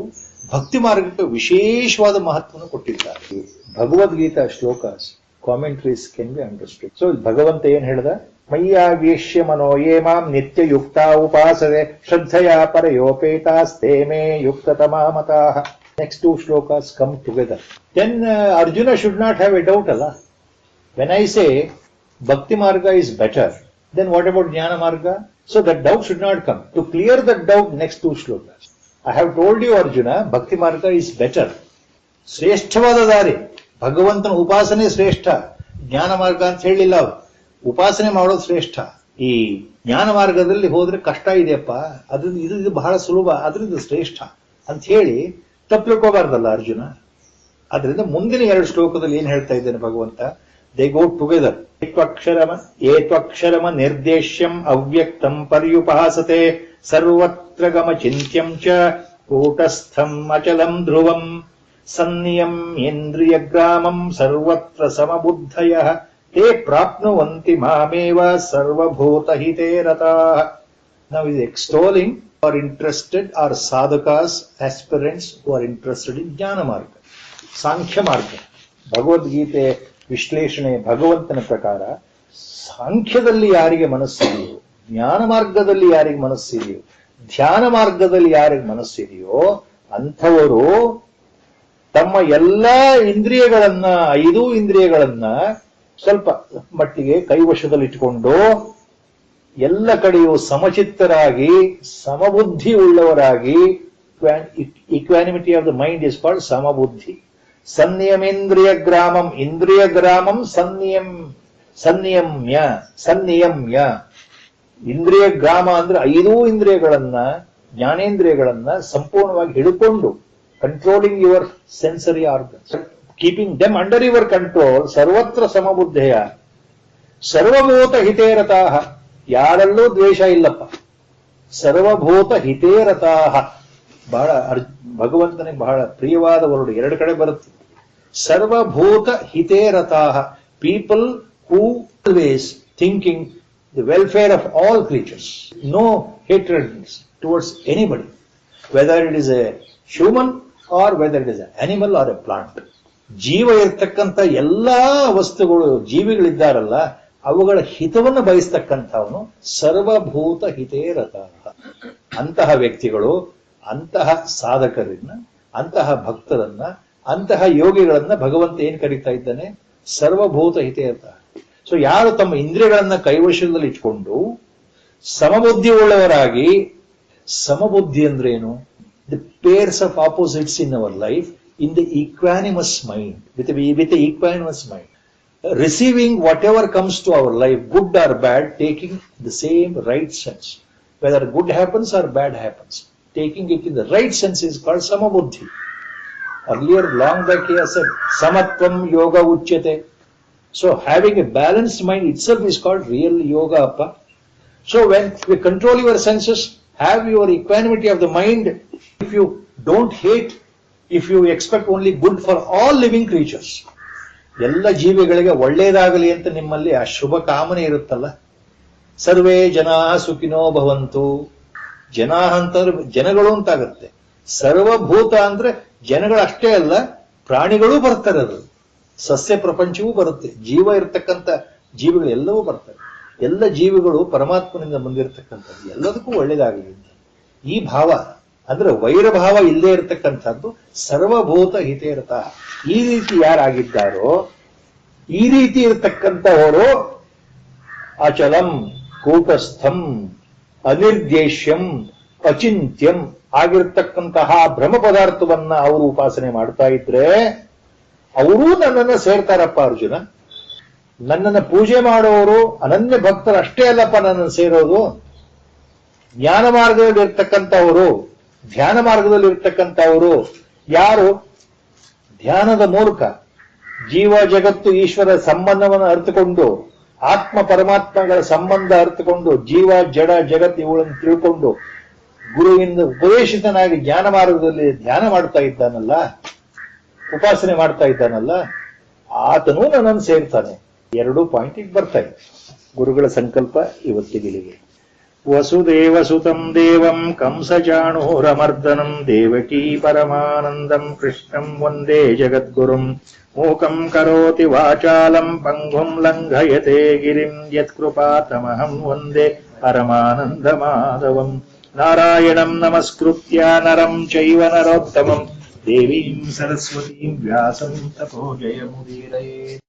ಭಕ್ತಿ ಮಾರ್ಗಕ್ಕೆ ವಿಶೇಷವಾದ ಮಹತ್ವವನ್ನು ಕೊಟ್ಟಿದ್ದಾರೆ. Bhagavad Gita shlokas commentaries can be understood. So ಭಗವಂತ ಏನ್ ಹೇಳ್ದ, ಮಯ್ಯಾವೇಶ್ಯ ಮನೋ ಯೇ ಮಾಂ ನಿತ್ಯ ಯುಕ್ತ ಉಪಾಸತೆ ಶ್ರದ್ಧೆಯ ಪರಯೋಪೇತಾಸ್ತೆ May ಯುಕ್ತತಮಾ ಮತಾಃ. Next two shlokas come together. Then Arjuna should not have a doubt, Allah. When I say Bhakti Marga is better, then what about Jnana Marga? So that doubt should not come. To clear that doubt, next two shlokas. I have told you, Arjuna, Bhakti Marga is better. ಶ್ರೇಷ್ಠವಾದ ದಾರಿ, ಭಗವಂತನ ಉಪಾಸನೆ ಶ್ರೇಷ್ಠ, ಜ್ಞಾನ ಮಾರ್ಗ ಅಂತ ಹೇಳಿಲ್ಲ ಅವರು. ಉಪಾಸನೆ ಮಾಡೋದು ಶ್ರೇಷ್ಠ. ಈ ಜ್ಞಾನ ಮಾರ್ಗದಲ್ಲಿ ಹೋದ್ರೆ ಕಷ್ಟ ಇದೆಯಪ್ಪ, ಅದ್ರಿಂದ ಇದು ಬಹಳ ಸುಲಭ, ಅದರಿಂದ ಶ್ರೇಷ್ಠ ಅಂತ ಹೇಳಿ ತಪ್ಪು ತಿಳ್ಕೋಬಾರ್ದಲ್ಲ ಅರ್ಜುನ. ಅದರಿಂದ ಮುಂದಿನ ಎರಡು ಶ್ಲೋಕದಲ್ಲಿ ಏನ್ ಹೇಳ್ತಾ ಇದ್ದೇನೆ ಭಗವಂತ, ದೇ ಗೋ ಟುಗೆದರ್. ಏತ್ವಕ್ಷರಮ ನಿರ್ದೇಶ್ಯಂ ಅವ್ಯಕ್ತಂ ಪರ್ಯುಪಾಸತೆ ಸರ್ವತ್ರ ಗಮ ಚಿಂತ್ಯಂ ಚ ಕೂಟಸ್ಥಂ ಅಚಲಂ ಧ್ರುವಂ ಸನ್ನಿಯಂ ಇಂದ್ರಿಯಗ್ರಾಮಂ ಸರ್ವತ್ರ ಸಮಬುದ್ಧಯಃ ತೇ ಪ್ರಾಪ್ನುವಂತಿ ಮಾಮೇವ ಸರ್ವಭೂತಹಿತೇ ರತಾಃ. Now is extolling or interested are sadhakas, aspirants who are interested in ಜ್ಞಾನ ಮಾರ್ಗ, ಸಾಂಖ್ಯ ಮಾರ್ಗ. ಭಗವದ್ಗೀತೆ ವಿಶ್ಲೇಷಣೆ ಭಗವಂತನ ಪ್ರಕಾರ ಸಾಂಖ್ಯದಲ್ಲಿ ಯಾರಿಗೆ ಮನಸ್ಸಿದೆಯೋ, ಜ್ಞಾನ ಮಾರ್ಗದಲ್ಲಿ ಯಾರಿಗೆ ಮನಸ್ಸಿದೆಯೋ, ಧ್ಯಾನ ಮಾರ್ಗದಲ್ಲಿ ಯಾರಿಗೆ ಮನಸ್ಸಿದೆಯೋ ಅಂಥವರು ತಮ್ಮ ಎಲ್ಲ ಇಂದ್ರಿಯಗಳನ್ನ, 5 ಇಂದ್ರಿಯಗಳನ್ನ ಸ್ವಲ್ಪ ಮಟ್ಟಿಗೆ ಕೈವಶದಲ್ಲಿಟ್ಟುಕೊಂಡು ಎಲ್ಲ ಕಡೆಯೂ ಸಮಚಿತ್ತರಾಗಿ ಸಮಬುದ್ಧಿ ಉಳ್ಳವರಾಗಿ, equanimity of the mind is called samabuddhi. ಸಂನಿಯಮೇಂದ್ರಿಯ ಗ್ರಾಮಂ, ಇಂದ್ರಿಯ ಗ್ರಾಮಂ ಸಂನಿಯಮ್ಯ. ಇಂದ್ರಿಯ ಗ್ರಾಮ ಅಂದ್ರೆ 5 ಇಂದ್ರಿಯಗಳನ್ನ, ಜ್ಞಾನೇಂದ್ರಿಯಗಳನ್ನ ಸಂಪೂರ್ಣವಾಗಿ ಹಿಡ್ಕೊಂಡು, controlling your sensory organs, keeping them under your control. ಸರ್ವತ್ರ ಸಮಬುದ್ಧೆಯ ಸರ್ವಭೂತ ಹಿತೇರತಾಹ. ಯಾರಲ್ಲೂ ದ್ವೇಷ ಇಲ್ಲಪ್ಪ. ಸರ್ವಭೂತ ಹಿತೇರತಾಹ ಬಹಳ ಭಗವಂತನಿಗೆ ಬಹಳ ಪ್ರಿಯವಾದ ವರ್ಡ್, 2 ಕಡೆ ಬರುತ್ತೆ. ಸರ್ವಭೂತ ಹಿತೇರತಾಹ, people who always thinking the welfare of all creatures, no hatredness towards anybody, whether it is a human or whether it is a animal or a plant. ಜೀವ ಇರ್ತಕ್ಕಂಥ ಎಲ್ಲಾ ವಸ್ತುಗಳು, ಜೀವಿಗಳಿದ್ದಾರಲ್ಲ, ಅವುಗಳ ಹಿತವನ್ನು ಬಯಸ್ತಕ್ಕಂಥವನು ಸರ್ವಭೂತ ಹಿತೇರತಾಹ. ಅಂತಹ ವ್ಯಕ್ತಿಗಳು, ಅಂತಹ ಸಾಧಕರನ್ನ, ಅಂತಹ ಭಕ್ತರನ್ನ, ಅಂತಹ ಯೋಗಿಗಳನ್ನ ಭಗವಂತ ಏನ್ ಕರೀತಾ ಇದ್ದಾನೆ? ಸರ್ವಭೂತ ಹಿತೇರತಾಹ. ಸೊ ಯಾರು ತಮ್ಮ ಇಂದ್ರಿಯಗಳನ್ನ ಕೈವಶದಲ್ಲಿ ಇಟ್ಕೊಂಡು ಸಮಬುದ್ಧಿ ಉಳ್ಳವರಾಗಿ, ಸಮಬುದ್ಧಿ ಅಂದ್ರೆ ಏನು? The pairs of opposites in our life in the equanimous mind, with the equanimous mind, receiving whatever comes to our life, good or bad, taking the same right sense. Whether good happens or bad happens, taking it in the right sense is called samabuddhi. Earlier, long back he has said, samatvam yoga uchyate. So having a balanced mind itself is called real yoga appa. So when you control your senses, have your equanimity of the mind, if you don't hate, if you expect only good for all living creatures, ಎಲ್ಲ ಜೀವಿಗಳಿಗೆ ಒಳ್ಳೇದಾಗಲಿ ಅಂತ ನಿಮ್ಮಲ್ಲಿ ಆ ಶುಭ ಕಾಮನೆ ಇರುತ್ತಲ್ಲ. ಸರ್ವೇ ಜನಾ ಸುಖಿನೋ ಭವಂತು. ಜನಾ ಅಂತಂದ್ರೆ ಜನಗಳು ಅಂತಾಗತ್ತೆ. ಸರ್ವಭೂತ ಅಂದ್ರೆ ಜನಗಳಷ್ಟೇ ಅಲ್ಲ, ಪ್ರಾಣಿಗಳೂ ಬರ್ತಾರೆ, ಅದು ಸಸ್ಯ ಪ್ರಪಂಚವೂ ಬರುತ್ತೆ, ಜೀವ ಇರತಕ್ಕಂಥ ಜೀವಿಗಳು ಎಲ್ಲವೂ ಬರ್ತಾರೆ. ಎಲ್ಲ ಜೀವಿಗಳು ಪರಮಾತ್ಮನಿಂದ ಬಂದಿರತಕ್ಕಂಥದ್ದು, ಎಲ್ಲದಕ್ಕೂ ಒಳ್ಳೇದಾಗಲಿ ಅಂತ ಈ ಭಾವ ಅಂದ್ರೆ ವೈರಭಾವ ಇಲ್ಲದೆ ಇರತಕ್ಕಂಥದ್ದು ಸರ್ವಭೂತ ಹಿತೇರತಾಹ. ಈ ರೀತಿ ಯಾರಾಗಿದ್ದಾರೋ, ಈ ರೀತಿ ಇರತಕ್ಕಂಥವರು ಅಚಲಂ, ಕೂಟಸ್ಥಂ, ಅನಿರ್ದೇಶ್ಯಂ, ಅಚಿಂತ್ಯಂ ಆಗಿರತಕ್ಕಂತಹ ಬ್ರಹ್ಮ ಪದಾರ್ಥವನ್ನ ಅವರು ಉಪಾಸನೆ ಮಾಡ್ತಾ ಇದ್ರೆ ಅವರೂ ನನ್ನನ್ನು ಸೇರ್ತಾರಪ್ಪ ಅರ್ಜುನ. ನನ್ನನ್ನು ಪೂಜೆ ಮಾಡೋರು ಅನನ್ಯ ಭಕ್ತರು ಅಷ್ಟೇ ಅಲ್ಲಪ್ಪ ನನ್ನನ್ನು ಸೇರೋದು. ಜ್ಞಾನ ಮಾರ್ಗದಲ್ಲಿ ಇರ್ತಕ್ಕಂಥವರು, ಧ್ಯಾನ ಮಾರ್ಗದಲ್ಲಿ ಇರ್ತಕ್ಕಂಥವರು ಯಾರು ಧ್ಯಾನದ ಮೂಲಕ ಜೀವ ಜಗತ್ತು ಈಶ್ವರ ಸಂಬಂಧವನ್ನು ಅರ್ಥಕೊಂಡು, ಆತ್ಮ ಪರಮಾತ್ಮಗಳ ಸಂಬಂಧ ಅರ್ಥಕೊಂಡು, ಜೀವ ಜಡ ಜಗತ್ತು ಇವುಗಳನ್ನು ತಿಳ್ಕೊಂಡು ಗುರುವಿಂದ ಉಪದೇಶಿತನಾಗಿ ಜ್ಞಾನ ಮಾರ್ಗದಲ್ಲಿ ಧ್ಯಾನ ಮಾಡ್ತಾ ಇದ್ದಾನಲ್ಲ, ಉಪಾಸನೆ ಮಾಡ್ತಾ ಇದ್ದಾನಲ್ಲ, ಆತನೂ ನನ್ನನ್ನು ಸೇರ್ತಾನೆ. 2 ಪಾಯಿಂಟಿಗೆ ಬರ್ತಾ ಇದೆ. ಗುರುಗಳ ಸಂಕಲ್ಪ ಇವತ್ತಿಗಿಲಿಗೆ. ವಸುದೇವಸುತಂ ದೇವಂ ಕಂಸಚಾಣೂರಮರ್ದನಂ ದೇವಕೀ ಪರಮಾನಂದಂ ಕೃಷ್ಣಂ ವಂದೇ ಜಗದ್ಗುರುಂ ಮೂಕಂ ಕರೋತಿ ವಾಚಾಲಂ ಪಂಗುಂ ಲಂಘಯತೆ ಗಿರಿಂ ಯತ್ಕೃಪಾತಮಹಂ ವಂದೇ ಪರಮಾನಂದಮಾಧವಂ. ನಾರಾಯಣಂ ನಮಸ್ಕೃತ್ಯ ನರಂ ಚೈವ ನರೋತ್ತಮಂ ದೇವೀಂ ಸರಸ್ವತೀಂ ವ್ಯಾಸಂ ತಪೋ ಜಯಮುದೀರಯೇತ್.